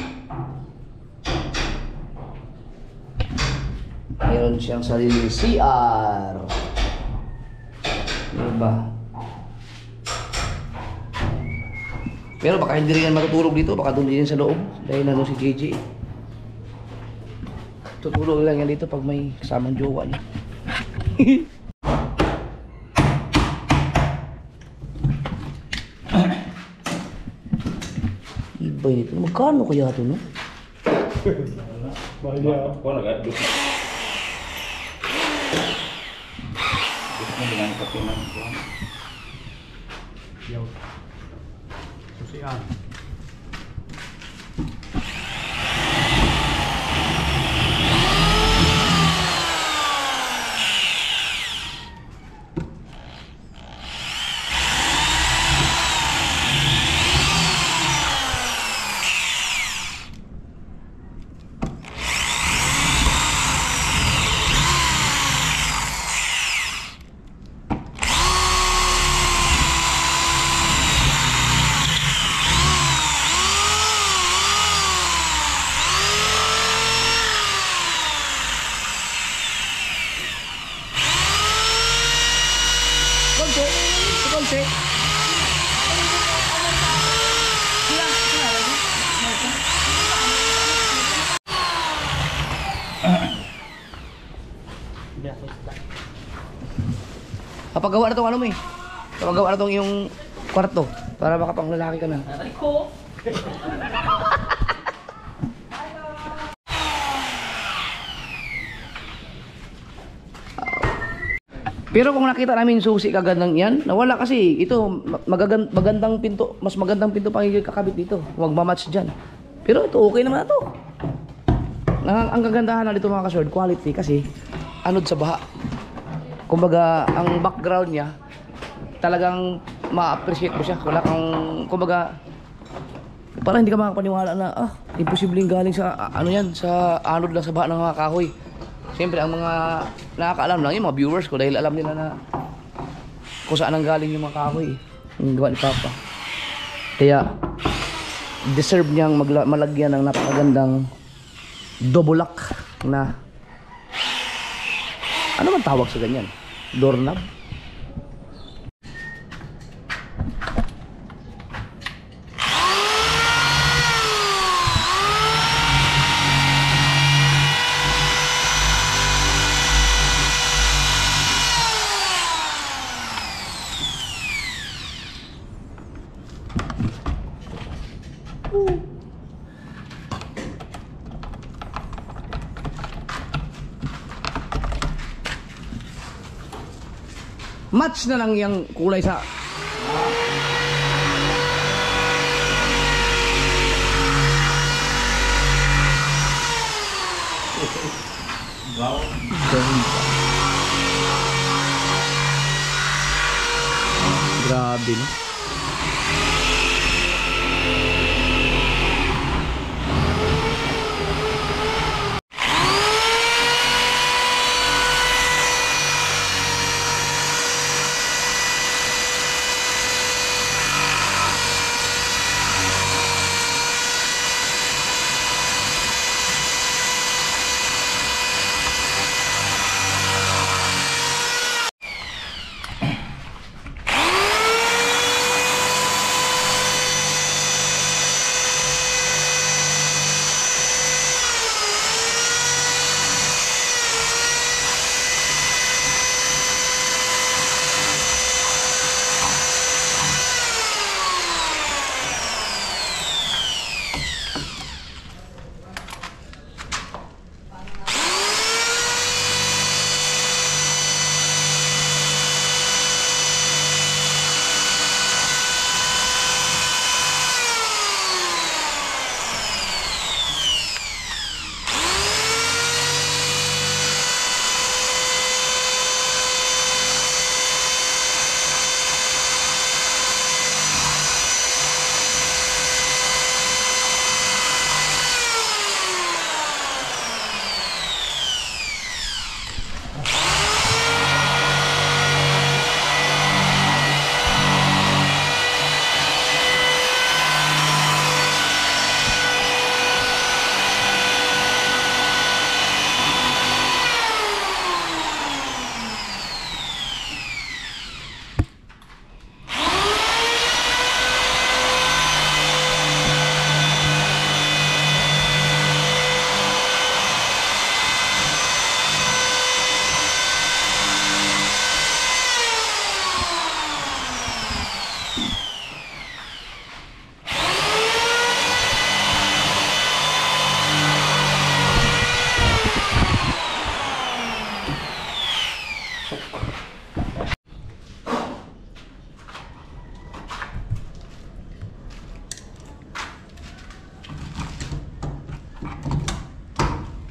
Meron siyang sariling CR. Diba? Pero baka hindi rin yan matutulog dito. Baka doon din yan sa loob. Dahil ano si JJ. Tutulog lang yan dito pag may kasamang jowa niya. Iba nito. Magkano kaya ito, no? Bahaya. Ako nag-adus. Gusto mo dengan kape ng buwan. Yaw. Susian. konti. Sa konti. Papagawa na tong ano mo eh. Papagawa na tong iyong kwarto. Para baka pang lalaki ka na. Aray ko. Pero kung nakita namin susi kagandang yan, nawala kasi ito magandang pinto, mas magandang pinto pang kakabit dito. Huwag ma-match dyan. Pero ito okay naman na to. Ang kagandahan na dito mga ka-sword, quality kasi anod sa baha. Kumbaga ang background niya talagang ma-appreciate mo siya. Wala kang kumbaga parang hindi ka makapaniwala na imposibleng galing sa ano yan, sa anod lang sa baha ng mga kahoy. Siyempre ang mga nakakaalam lang yung mga viewers ko dahil alam nila na kung saan ang galing yung mga kahoy yung gawa ni Papa. Kaya deserve niyang malagyan ng napakagandang dobulak na ano man tawag sa ganyan? Doorknob? Match na lang yung kulay sa grabe no.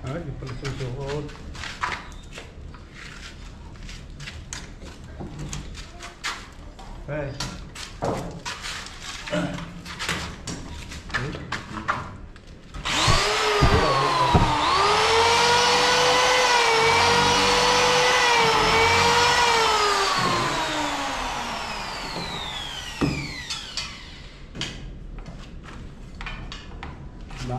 Ay, di pala susuot. Hey. Ba.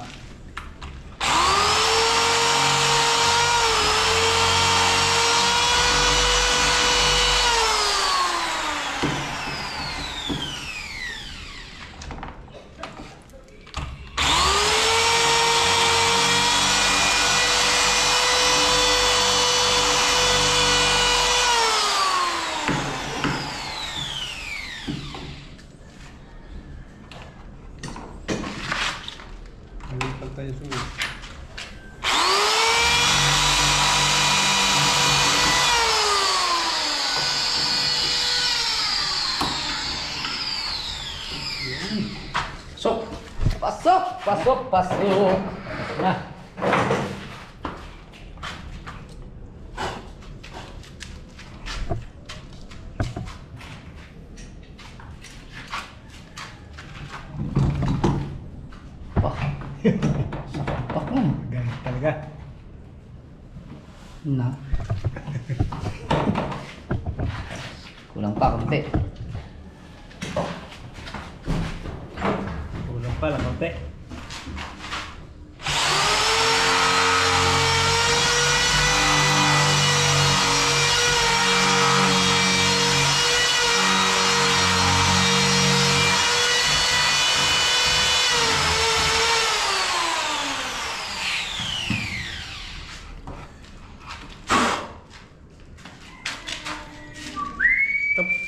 Pasok, pasok. Na. Pak. Pak mo. Galit talaga. Na. Kulang pa konti. Kulang pa lang konti.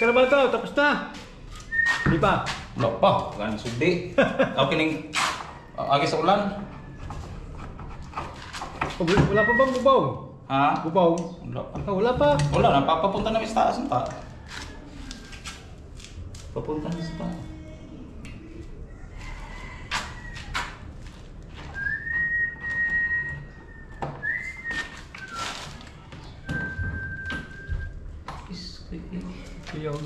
Kalaban to, tapos na. Di ba? Wala pa, ganang sudi. Okay ning agi sa ulan. Wala pa bang bubaw? Ha? Bubaw? Wala pa. Ah, wala pa. Wala na, papunta na sa taas ta. Papunta na sa taas. Yun.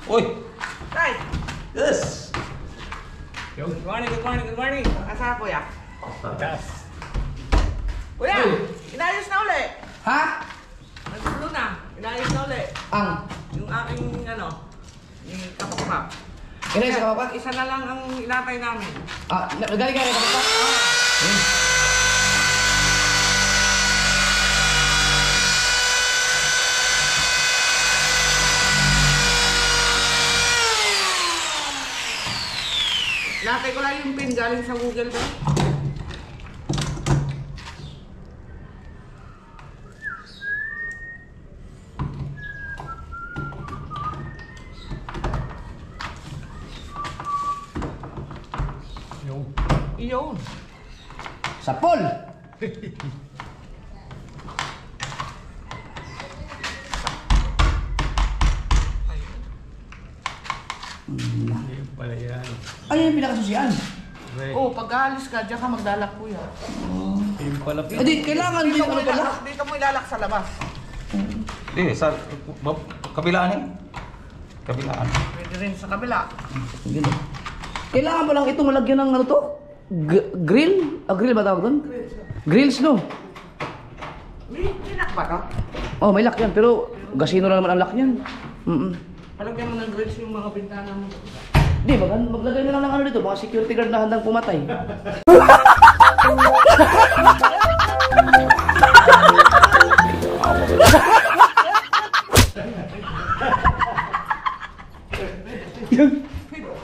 Uy! Tay! Yes! Yun. Good morning, good morning, good morning. Asa kuya? Taas. Kuya! Inayos na uli! Ha? Nagsulo na. Inayos na uli. Ang. Yung aking ano, yung kapakpak. Kaya sa kapapak? Isa na lang ang inatay namin. Ah, galing ka rin kapapak? Inatay ko lang yung pin galing sa Google ba? Yun. Iyon. Sapol! Hindi pala yan. Ano yung pinakasusian? Oh, pag aalis ka, diyan ka maglalak kuya. Yung pala. Eh di, kailangan din ano pala? Dito mo ilalak sa labas. Sa kabilaan eh. Kabilaan. Pwede rin sa kabila. Ganun. Kailangan pa lang ito malagyan ng ano to? Grill? Grill ba tawag doon? Grills, no? May lock ba to? Oh, may lock yan. Pero gasino lang naman ang lock niyan. Palagyan mo ng grills yung mga bintana mo. Di, maglagay na lang ng ano dito. Mga security guard na handang pumatay.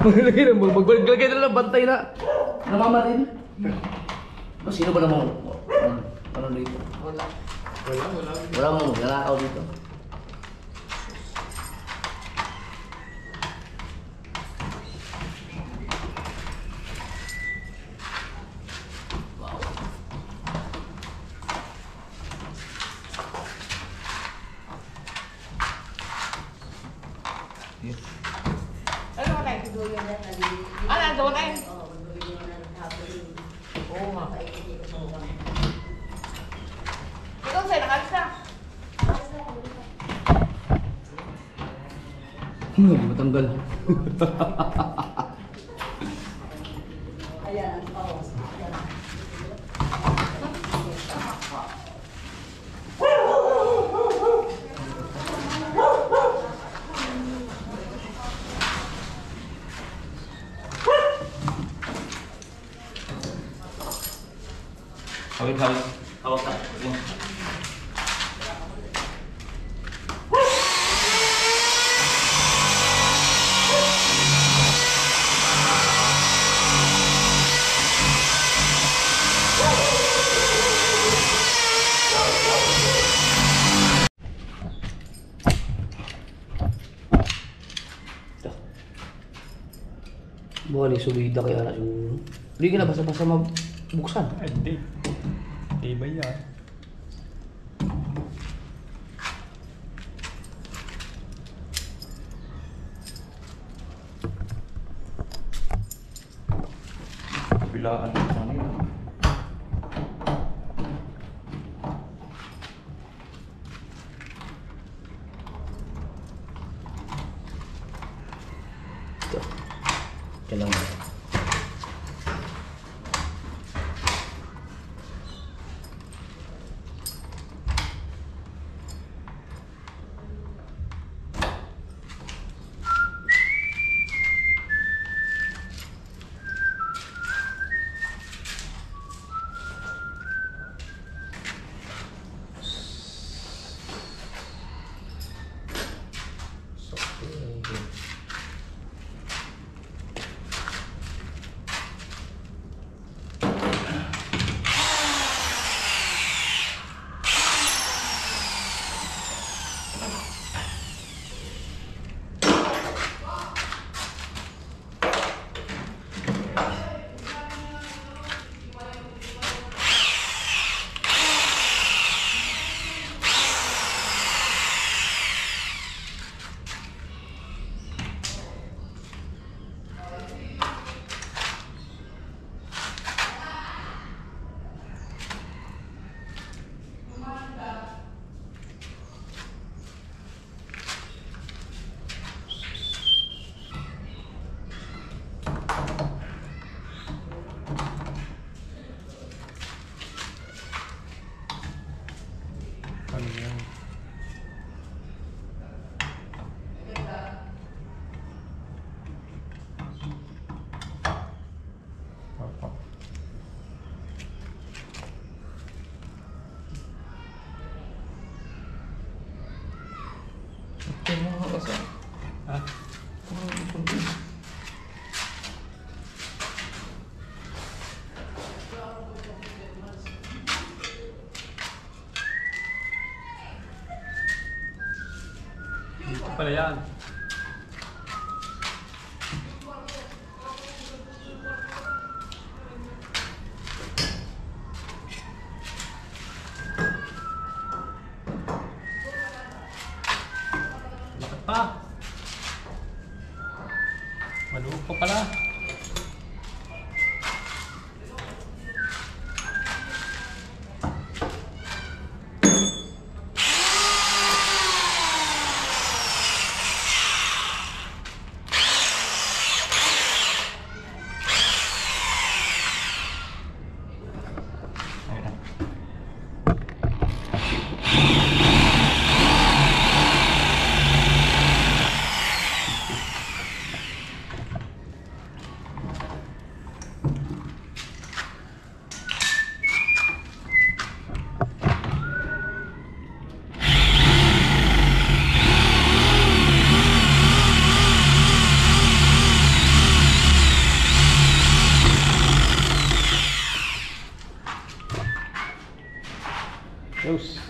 Maglagay na lang bantay na namamarin. Sino ba namang ano dito? Wala. Wala mo, nanakaw dito. Ano ba tayo? Ah, nandoon na yun. Oo nga. Ikaw sa'yo, nakalis na. Matanggal. Hawak tak. Buwan ni solida kaya na siguro. Hindi ka na basta-basta mabuksan. Ay, hindi. Iba yan. Bilaan sa nila. Ito. Ito lang. Ano yan? Apa? Ito mo nga kasi. Ha? Dito pala yan. Bakit pa? Maluwag pa pala. Ayun na. Close.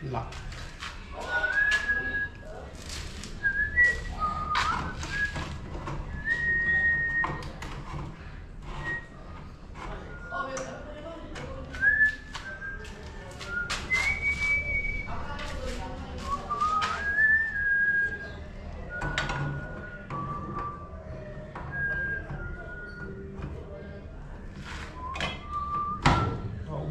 Lock. Oh.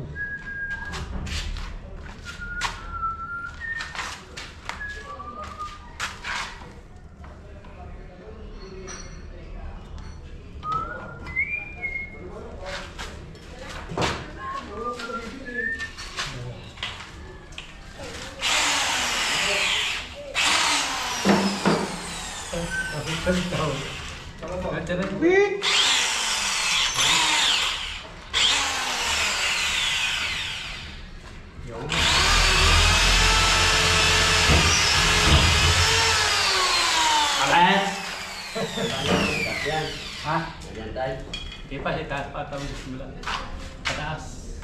Ha? Di pa, itaas pa. Tawag sa simula. Pataas.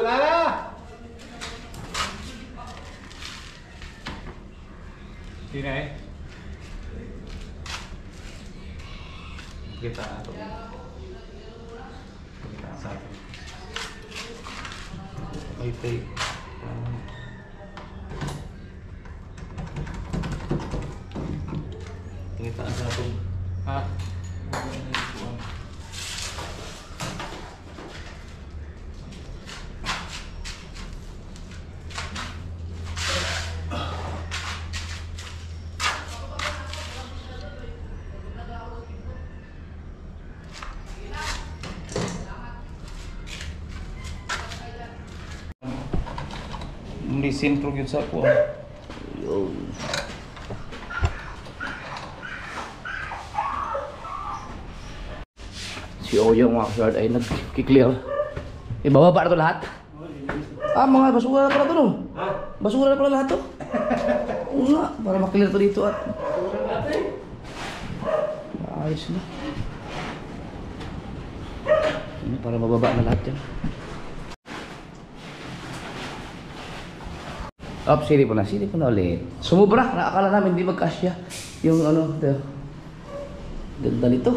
Wala na! Hindi na eh. Kita ato. Kita sa atin. Ay. Tingitaan sa ato. Ha? Hindi sentro yun sa ako. Yun. Si Oyong mga short ay nag-clear. Ibababa na ito lahat? Mga basura na pala ito no? Basura na pala lahat to? Oo nga, para maklear ito dito at... Ayos na. Para mababa na lahat yan. Up, silip na ulit. Sumubra, nakakala namin hindi magkasya. Yung ano, ganda nito.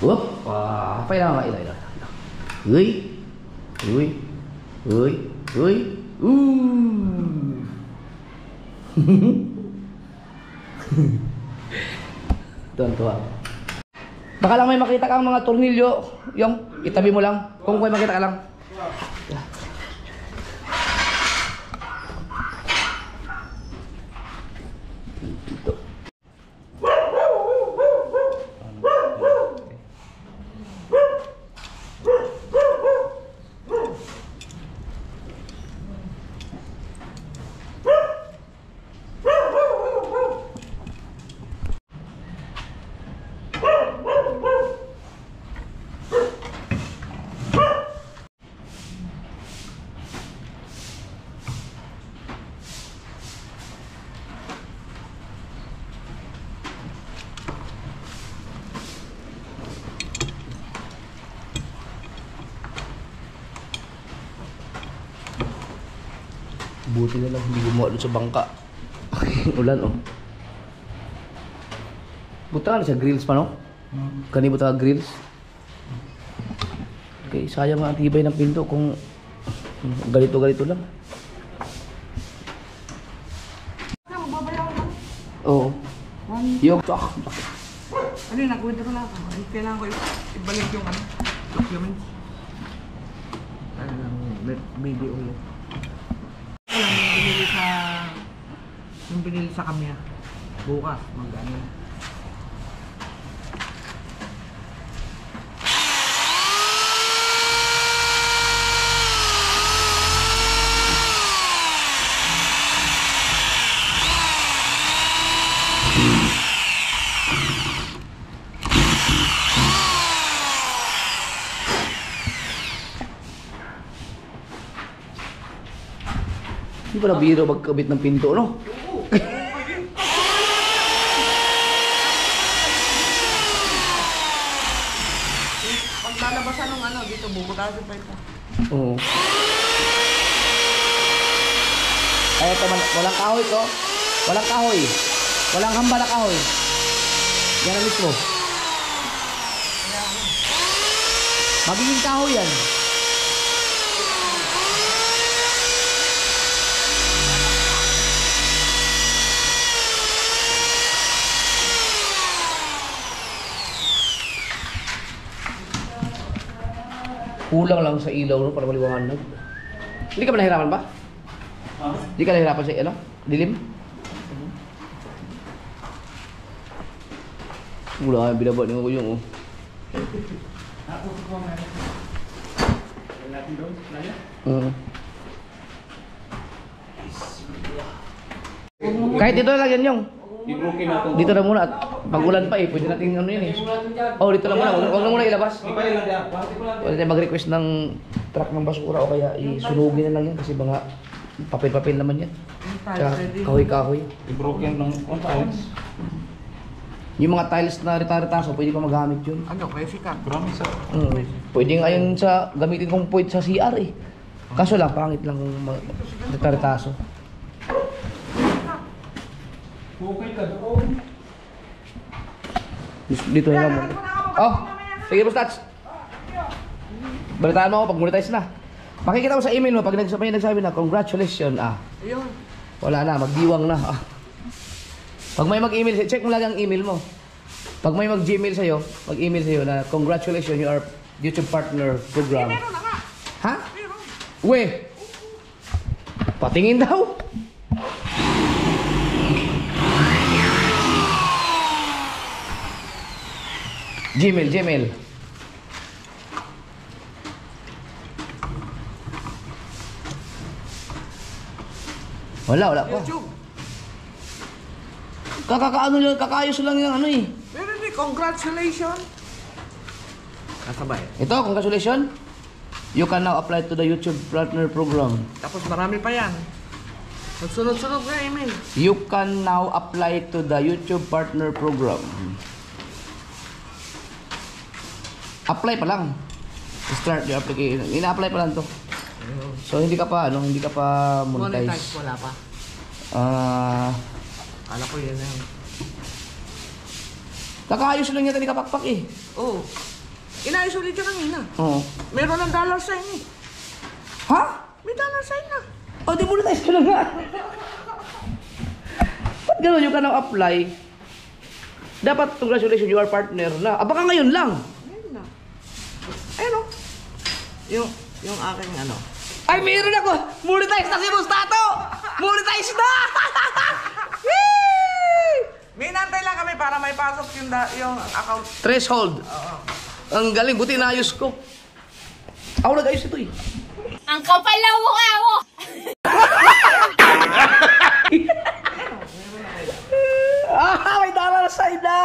Whoop! Apa yung mga ila. Uy! Tuwan-tuwa. Baka lang may makita kang mga tornilyo, yung itabi mo lang. Kung may makita ka lang. Dito. Buti na lang hindi gumawa doon sa bangka. Ulan oh. Buta ka sa grills pa no? Kani buta ka grills. Okay, sayang ang tibay ng pinto kung ganito lang. Oo. Yung Ano yun, nag-withdraw na ako. Kailangan ko ibalik yung documents. Ano lang, baby ulit. Yung binili sa kamya. Bukas, mag-ano. Hindi pala biro magkabit ng pinto, no? Pag lalabasan ng ano, dito bubutasin pa ito. Oo. Ay, ito, walang kahoy to. Walang kahoy. Walang hamba na kahoy. Yan ang mismo. Magiging kahoy yan. Kulang lang sa ilaw no, para maliwanag. Hindi ka ba nahirapan ba? Hindi ka nahirapan sa ano? Dilim? Wala, binaba niyo ko yung oh. Natin doon, nanya. Kahit dito na lang yan yung. I-broken na ito. Dito na muna at pag-ulan pa eh, pwede natin ano yun eh. Oh, dito na muna. Huwag na muna ilabas. Pwede tayo mag-request ng truck ng basura o kaya isunugin na lang yan kasi mga papel-papel naman yan. Tsaka kahoy-kahoy. I-broken ng tiles. Yung mga tiles na rita-ritaso, pwede pa magamit yun. Ano, kaya sikat. Marami sa... Pwede nga yun sa gamitin kong point sa CR eh. Kaso lang, pangit lang kung rita-ritaso. Okay ka doon. Dito na lang muna. Oh, sige boss Tats. Balitaan mo ako pag monetize na. Makikita ko sa email mo pag nagsabi na congratulations Ayun. wala na, magdiwang na. Pag may mag-email, check mo lang ang email mo. Pag may mag-gmail sa'yo, mag-email sa'yo na congratulations, you are YouTube partner program. Meron na nga. Ha? Meron. We! Patingin daw. Gmail. Wala pa. YouTube. Kakaayos lang yung ano eh. Meron din, congratulations. Kasabay. Ito, congratulations. You can now apply to the YouTube Partner Program. Tapos marami pa yan. Magsunod-sunod na email. You can now apply to the YouTube Partner Program. Apply pa lang. Start your application. Ina-apply pa lang to. So hindi ka pa monetize. Monetize, wala pa. Kala ko yan yan. Kakaayos lang yata ni Kapakpak eh. Oo. Inayos ulit yung kanina. Oo. Meron ng dollar sign eh. Ha? May dollar sign na. O di monetize ka na nga. Ba't gano'n yung ka now apply? Dapat congratulations, you are partner na. Baka ngayon lang. Ayun na. Ayun o. Yung aking ano. Ay, meron ako! Monetize na si Bustato! Monetize na! May nantay lang kami para may pasok yung account. Threshold. Oo. Ang galing, buti naayos ko. Ako nag-ayos ito eh. Ang kapal na mukha mo! May dollar sign na!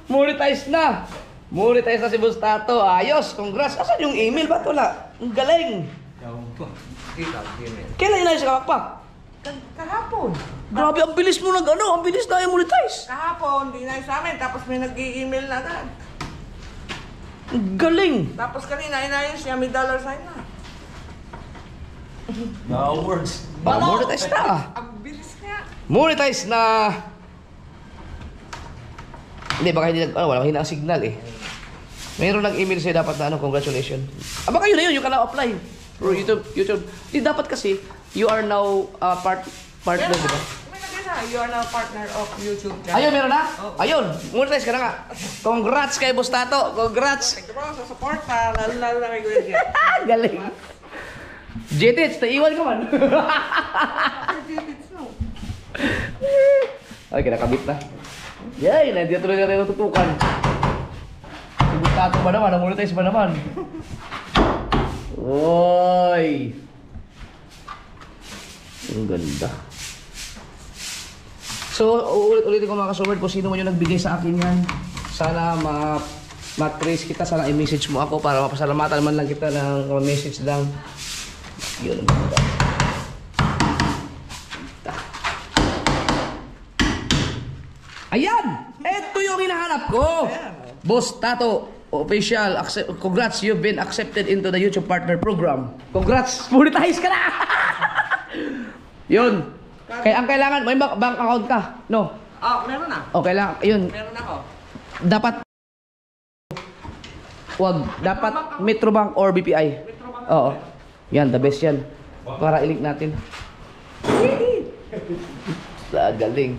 Monetize na! Monetize na si Bustato. Ayos, congrats. Asan yung email? Ba't wala? Ang galing. Ikaw, email. Kailan inayos ka, Kapakpak? Kahapon. Grabe, ang bilis mo ang bilis na i-monetize. Kahapon, di na sa amin. Tapos may nag-i-email na agad. Ang galing. Tapos kanina, inayos niya, may dollar sign na. No words. Monetize na. Ang bilis nga. Monetize na. Hindi, baka hindi wala mahina ang signal eh. Mayroon nag-email sa'yo dapat na congratulations. Baka yun na yun, you can now apply for YouTube. Di dapat kasi, you are now partner, di ba? May nag-isa, you are now partner of YouTube channel. Ayun, meron na? Oo. Ayun, monetize ka na nga. Congrats kay Bustato, congrats. Ito pa sa support pa, lalo na kay Kuya Jet. Galing. JTH, naiwan ka man. Ay, kinakabit na. Yay, nandiyan tuloy na rin tutukan. Si Bustato ba naman? Ang monetize ba naman? Oy! Ang ganda. So, ulit-ulitin ko mga kasumerd kung sino man yung nagbigay sa akin yan. Sana ma-trace kita. Sana i-message mo ako para mapasalamatan man lang kita ng message lang. Yun ang ganda. Ayan! Ito yung hinahanap ko! Boss Tato, official, congrats, you've been accepted into the YouTube Partner Program. Congrats! Monetize ka na! Yun. Kaya ang kailangan, may bank account ka, no? Meron na. O, kailangan, yun. Meron ako. Dapat, dapat Metrobank or BPI. Oo. Yan, the best yan. Para i-link natin. Sa galing.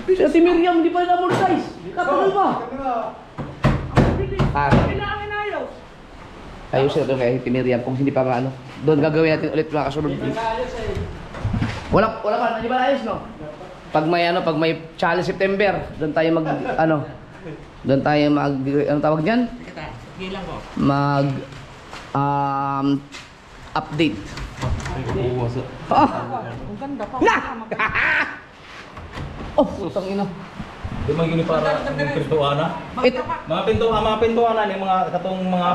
Si Ate Miriam, hindi pa na-monetize. Katuloy pa. Kailangan inayos. Ayusin natin kay Ate Miriam kung hindi pa nga ano. Doon gagawin natin ulit mga kasunod. Wala pa, hindi ba ayos no? Pag may challenge September, doon tayo Doon tayo ano tawag diyan? Sige lang ko. Mag update. Ah! Ang ganda pa. Na! Oh, putang ina. Di mo yun para yung pintuan na? Mga pintuan na, yung mga katong mga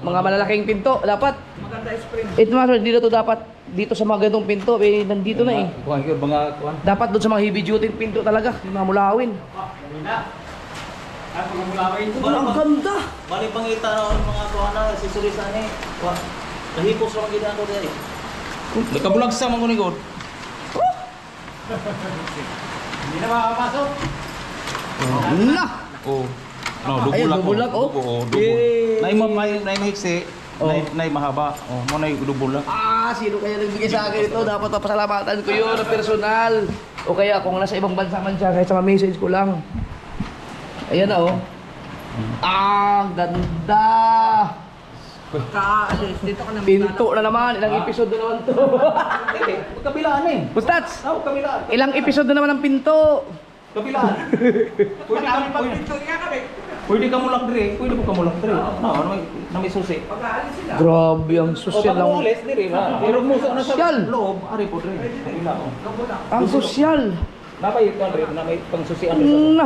Mga malalaking pinto dapat. Maganda spring. Ito mga dito to dapat dito sa mga ganitong pinto nandito na eh. Kuhan yun, mga kuhan. Dapat doon sa mga heavy duty pinto talaga, yung mga mulawin. Ang ganda. Bali pangita na mga kuhan na, sisurisan eh. Kahipos lang gina ako dyan eh. Nagkabulag sa mga kunigod. Hindi na makakapasok. Na! Oo. No, Ayun, dubulag. dubulag, oh. Dubulag. Yay! Nay mahiksi. Nay mahaba. Oh, mo nay dubulag. Sino kaya nagbigay sa akin ito? Dapat papasalamatan ko yun na personal. O kaya kung nasa ibang bansa man siya, kahit sa message ko lang. Ayan na oh. Ang ganda! Kaalis, dito ka na. Pinto na naman, ilang episode na naman to. Kabilaan eh. Bustats! Oh, kabilaan. Ilang episode na naman ng pinto. Kabilaan. Pwede ka Pagpinto nga kami. Pwede ka mulak dire. Pwede mo ka mulak dire. Na may susi. Pag-aalis sila. Grabe, ang sosyal lang. Alis dire na. Pero mo sa Sosyal. loob, ari po dire. Kabila oh. Ang sosyal. Napay ka dire, na may pangsusian. Na.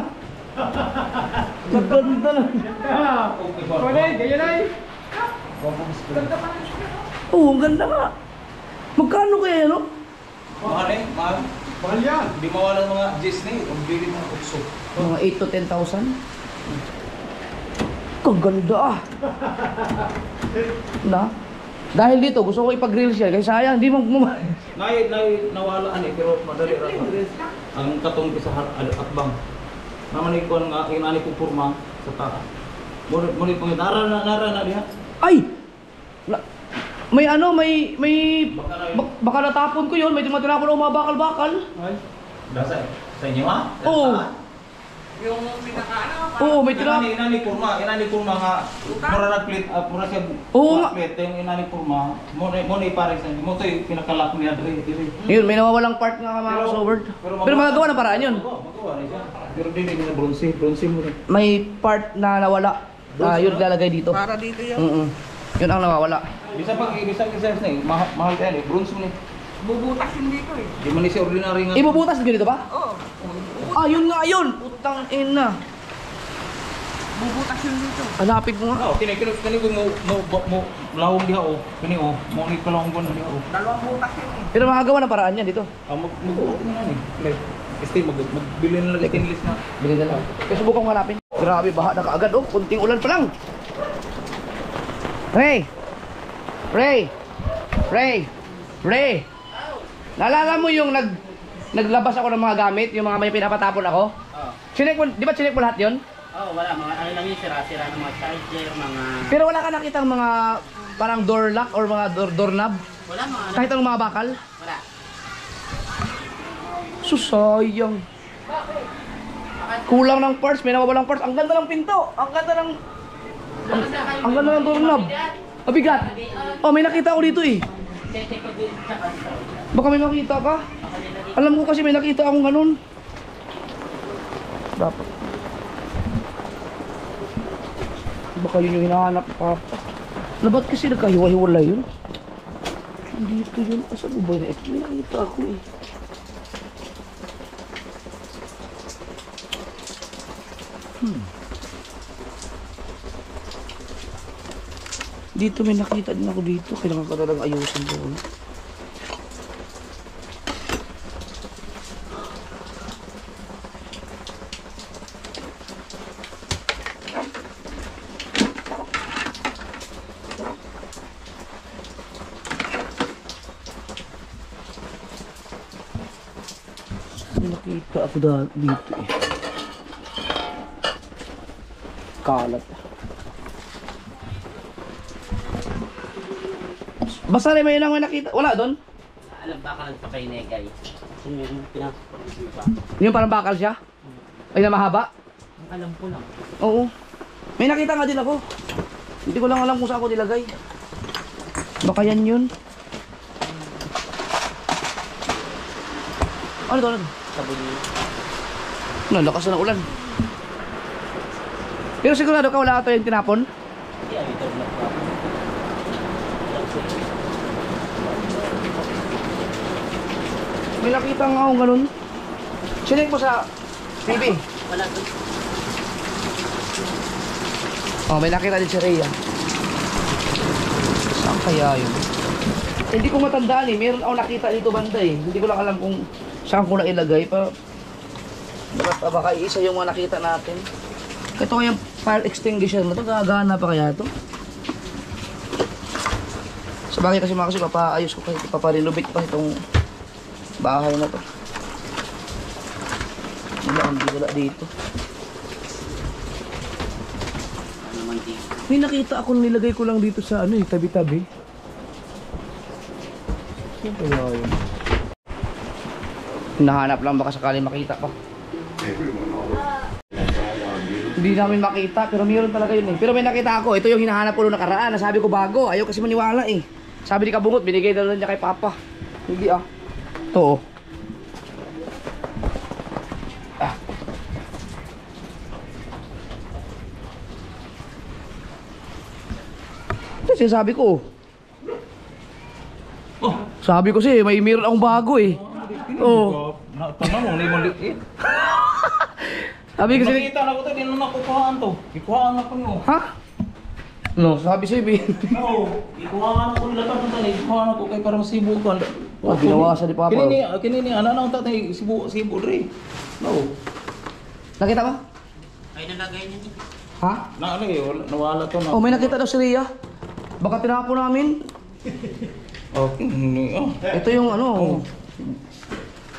Ang ganda na. Pwede, ganyan ay. Oo, ang ganda nga. Magkano kaya yan, no? Mahal eh, mahal. Mahal yan. Hindi mawala ng mga Disney, ang bili mga ukso. Mga 8 to 10,000. Kaganda ah. Na? Dahil dito, gusto ko ipag-grill siya. Kasi sayang, hindi Nawala ani pero madali ra. Ang katong sa atbang. Naman ko nga inani ko purma sa taas. Muli pangitara na diha. Ay! May ano, may baka natapon ko yun. May tinapon ako mga bakal-bakal. Dasa sa inyo ha? Oo. Yung pinakaano pa. Oo, may tinapon. Inani purma nga mura na plate, mura siya. Oo nga. Plate yung inani purma. Mo ni pare sa mo toy pinakalak niya dire. Yun, may nawawalang part nga mga sobert. Pero magagawa ng paraan yun. Magawa na siya. Pero dili na bronze mo rin. May part na nawala. Yun lalagay dito. Para dito yun. Yun ang nawawala. Bisa exercise na eh, mahal kaya eh, bronze mo ni. Bubutas yun dito eh. Di man ni siya ordinary nga. Ibubutas ganito ba? Oo. Yun nga yun! Putang ina. Bubutas yun dito. Hanapin ko nga. Kini ko mo lawom diha oh. Kini oh, mo ni kalawom ko diha oh. Dalawang butas yun eh. Pero makagawa ng paraan yan dito. Magbuot na ni. Este magbili na lang stainless na. Bili na lang. Kaya subukan ko hanapin. Grabe, baha na kaagad. Oh, kunting ulan pa lang. Ray! Naalala mo yung naglabas ako ng mga gamit, yung mga may pinapatapon ako? Oo. Chinek mo, di ba chinek mo lahat yun? Oo, wala. Mga ano lang yung sira-sira ng mga charger, mga... Pero wala ka nakitang mga parang door lock or mga doorknob? Wala mga ano. Kahit ang mga bakal? Wala. Susayang. Kulang ng parts, may nawawalang parts. Ang ganda ng pinto. Ang ganda ng doorknob. Mabigat. Oh, may nakita ako dito eh. Baka may makita ka? Alam ko kasi may nakita akong ganun. Dapat. Baka yun yung hinahanap pa. Labat kasi nagkahiwa-hiwala yun. Dito yun. Asan ba yun? May nakita ako eh. Dito may nakita din ako dito. Kailangan ko talagang ayusin ko. May nakita ako dito eh. Kalat. Basta rin may nakita. Wala doon? Alam ba ka lang pa kay Negay? Yung pinapakita. Yung parang bakal siya? Ay na mahaba? Alam ko lang. Oo. May nakita nga din ako. Hindi ko lang alam kung saan ako nilagay. Baka yan yun. Ano to? Sabon niya. No, lakas na ng ulan. Pero sigurado ka wala ito yung tinapon? Yeah, ito na po. May nakita nga akong ganun. Sinig mo sa TV. Wala doon. Oh, may nakita din si Rhea. Saan kaya yun? Hindi ko matandaan eh. Meron ako nakita dito banda eh. Hindi ko lang alam kung saan ko na ilagay. Baka iisa yung mga nakita natin. Ito kaya fire extinguisher na to. Gagana pa kaya to? Sa bagay kasi mga kasi papaayos ko kasi paparenovate pa itong bahay na to. Wala dito. Ano naman dito? May nakita ako nilagay ko lang dito sa ano eh, tabi-tabi. Saan kaya yun? Hinahanap lang baka sakali makita pa. Hindi namin makita pero mayroon talaga yun eh. Pero may nakita ako, ito yung hinahanap ko noong nakaraan. Nasabi ko bago, ayaw kasi maniwala eh. Sabi ni Kabungot, binigay daw niya kay Papa. Hindi ah. Ito oh. Ito sinasabi ko. Oh, Sabi ko siya, may meron akong bago eh. Oo. Tanong mo, hindi mo liit. Sabi ko siya, Nakita na ko to, di na nakukuhaan to. Ikuhaan na ko nyo. ha? No, sabi siya, No, ikuhaan na ko nila ka nito. Ikuhaan ako kay para masibo ko. Oh, binawasan ni Papa. Kinini, ano ang tatay, sibo dre. No. Nakita ba? Ay, nalagay niya dito. Ha? Na ano eh, nawala to na. Oh, may nakita daw si Rhea. Baka tinapo namin. Okay, oh. Ito yung ano.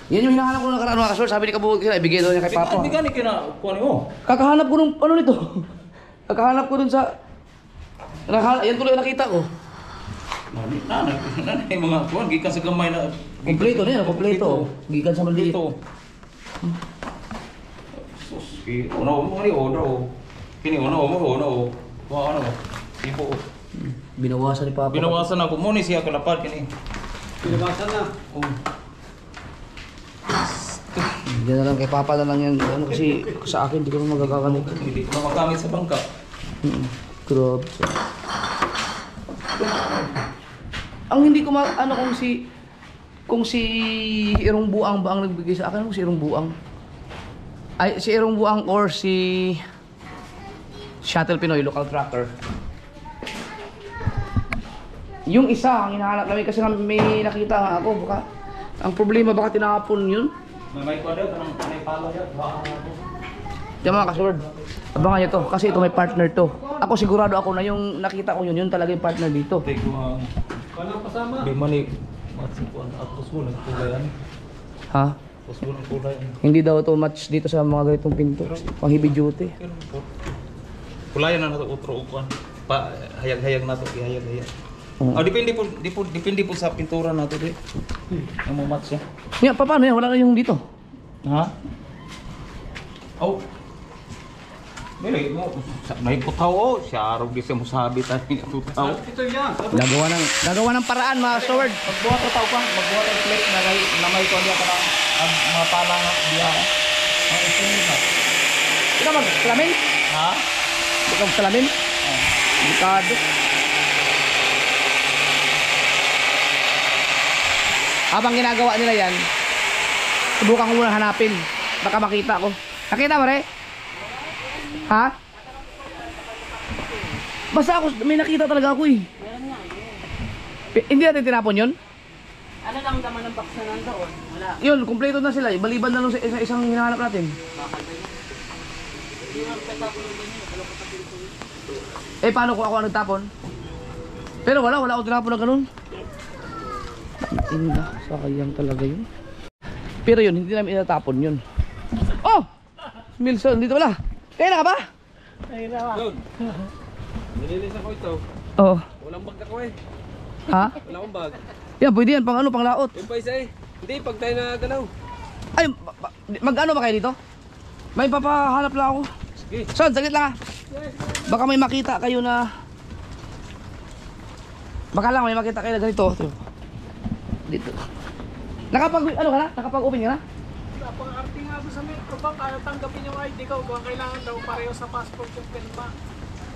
Yan yung hinahanap ko ng nakaraan mga kasol. Sabi ni Kabungot kasi ibigay daw niya kay Papa. Hindi ka ni kinakuha mo. Kakahanap ko nung ano nito. Kakahanap ko dun sa... Yan tuloy ang nakita ko. Nanay, mga kuwan, gikan sa gamay na... Kompleto na yan, kompleto. Gikan sa maliit. Ito. Sus, ano mo ni Odo. Kini ano mo. Wa ano. Tipo. Binawasan ni Papa. Binawasan ako mo ni siya kalapad kini. Pinabasan na. Oh. Diyan na lang kay Papa na lang yan. Ano kasi sa akin, hindi ko naman magagagamit. Hindi ko na magamit sa bangka. Grabe. Ang hindi ko ano kung si Irong Buang ba ang nagbigay sa akin, kung si Irong Buang. Ay, si Irong Buang or si Shuttle Pinoy Local Tracker. Yung isa ang hinahanap namin kasi may nakita nga ako baka ang problema baka tinapon yun. May kuwada kanang may palo ya. Diyan mga kasurd, abangan nyo to kasi ito may partner to. Ako sigurado ako na yung nakita ko yun talaga yung partner dito. Take mo ang Walang pasama. di man ni matikuan at puso ng kulayan. Ha? Puso ng kulayan. Hindi daw to match dito sa mga ganitong pinto. Pang heavy duty. Kulayan na nato utro ukuan. Pa hayag-hayag nato ihayag-hayag. Oo. Depende po sa pintura nato di. Ang mga match Nga, ya. paano yan? Wala kayong dito. Ha? Oh. Dili mo may putaw oh, siya arog di siya mosabi ta ni putaw. Ito yan. Gagawa ng paraan mga sword. Magbuhat ta pa, magbuhat ang plate na may kuan diya kanang mga palang diya. Ang isinit na. Ikaw mag-salamin? Ha? Ikaw mag-salamin? Delikado. Habang ginagawa nila yan, subukan ko muna hanapin. Baka makita ko. Nakita mo rin? Ha? Basta ako, may nakita talaga ako eh. Hindi natin tinapon yun? Ano lang naman ang box na nandoon? Wala. Yun, kumpleto na sila. Baliban na lang sa isang hinahanap natin. Eh, paano kung ako ang nagtapon? Pero wala ako tinapon na ganun. Inda, sakayang talaga yun. Pero yun, hindi namin itatapon yun. Oh! Milson, dito wala. Kaya na ka ba? Doon. Nililis ako ito. Oo. Walang bag ako eh. Ha? Wala akong bag. Yan, pwede yan. Pang ano, pang laot. Yung pa isa eh. Hindi, pag tayo na galaw. Ay, mag-ano ba kayo dito? May papahanap lang ako. Sige. Son, saglit lang ha. Baka may makita kayo na... Baka lang may makita kayo na ganito. Dito. Nakapag, ano ka na? Nakapag-open ka na? Napang-arte nga doon sa Metro Bank, ayaw tanggapin yung ID ko. Kung kailangan daw pareho sa passport yung pirma.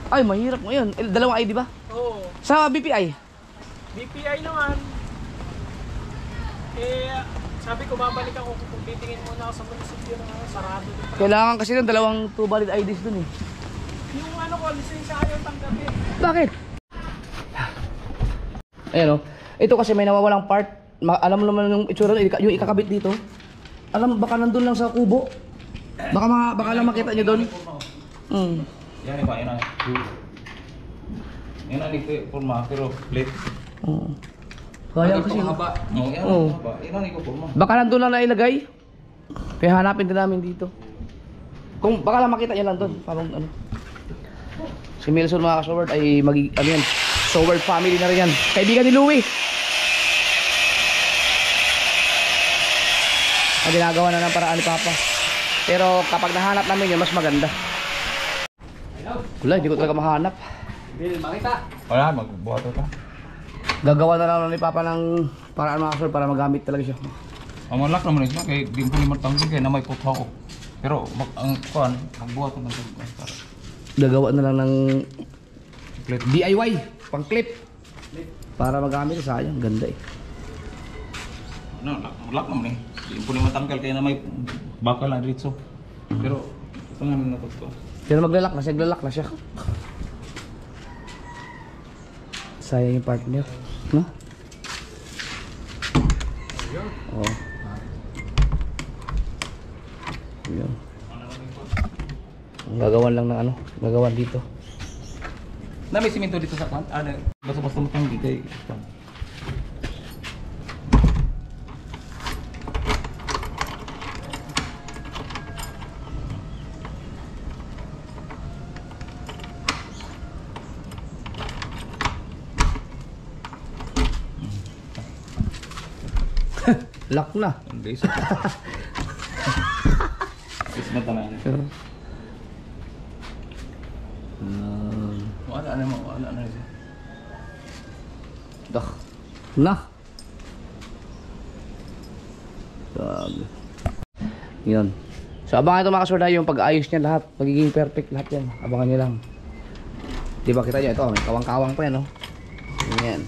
Ay, mahirap ngayon. Dalawang ID ba? Oo. Sa BPI? BPI naman, sabi ko babalik ako kung titingin muna ako sa munisipyo na sarado doon. Kailangan kasi ng dalawang 2 valid IDs dun eh. Yung ano ko, lisensya ayaw tanggapin. Bakit? Ayan o. Ito kasi may nawawalang part. Alam mo naman yung itsura, yung ikakabit dito. Alam, baka nandun lang sa kubo. Baka lang makita nyo dun. Yan iba, yan ang forma, pero plate. Kaya kasi. haba. No, yan Oo. ang haba. Yan ang forma. Baka nandun lang nailagay. Kaya hanapin din namin dito. Kung baka lang makita nyo lang dun. Parang ano. Si Milson mga ka-Soward ay ano yan, Soward family na rin yan. Kaibigan ni Louie. Ginagawa na ng paraan ni Papa. Pero kapag nahanap namin yun, mas maganda. Wala, hindi ko talaga mahanap. Wala, magbuhat ito. Gagawa na lang ni Papa ng paraan mga ka-Soward para magamit talaga siya. Ang malak naman ito, kaya di ko naman tanggol kaya na may putha ko. Pero ang kuhan, magbuhat naman ito. Gagawa na lang ng Plate. DIY, pang clip. Para magamit, sayang, ganda eh. No, malak naman eh. Di ko naman tanggal kaya na may bakal na dito. Pero ito nga naman ko. Pero maglalak na siya. Sayang yung partner, no? Oh. Yun. Gagawan lang ng ano, gagawan dito. Na may simento dito sa kwan? Basta-basta mo tanggi kay Lock na. Hindi sa. Kismet na yan. Wala mo, wala na siya. Dah. Na. Dag. Yan. So abangan ito mga kasorda yung pag-ayos niya lahat. Magiging perfect lahat yan. Abangan niyo lang. Diba kita niyo ito, may kawang-kawang pa yan, no? Yan.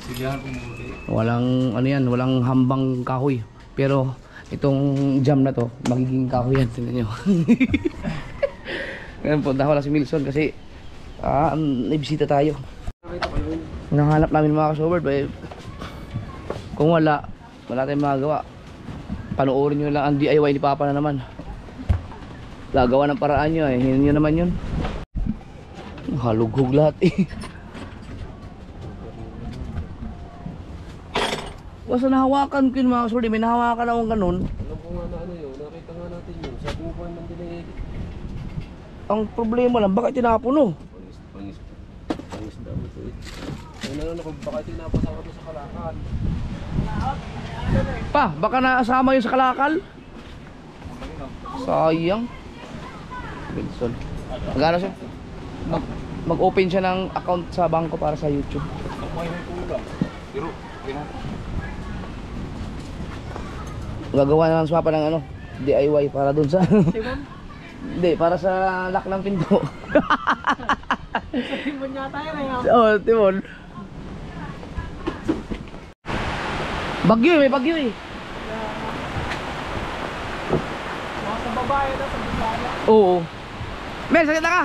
Silihan ko muli. Walang ano yan, walang hambang kahoy. Pero itong jam na to, magiging kahoy yan, tingnan nyo. Ngayon po, wala si Milson kasi naibisita tayo. Nahanap namin mga ka-Soward, kung wala tayong magagawa. Panoorin nyo lang ang DIY ni Papa na naman. Gagawa ng paraan nyo eh, hindi nyo naman yun. Halughog lahat eh. Basta nahawakan ko yun mga ka-Soward, may nahawakan akong ganun. Alam ko nga na ano yun, nakita nga natin yun. Sa bukuan ng dinahigit. Ang problema lang, bakit tinapon oh? Pangis daw ito eh. Ano ako, baka tinapasama ito sa Kalakal. Pa, baka nasama yun sa kalakal. Sayang. Benson. Magkano siya? Mag-open siya ng account sa bangko para sa YouTube. Pero, Gagawa na lang swapa ng ano, DIY para dun sa... Hindi, para sa lock ng pinto. Sa timon yata yun eh. Oo, timon. Bagyo eh, may bagyo eh. Mga sa babae na sa babae. Oo. Mel, sakit na ka.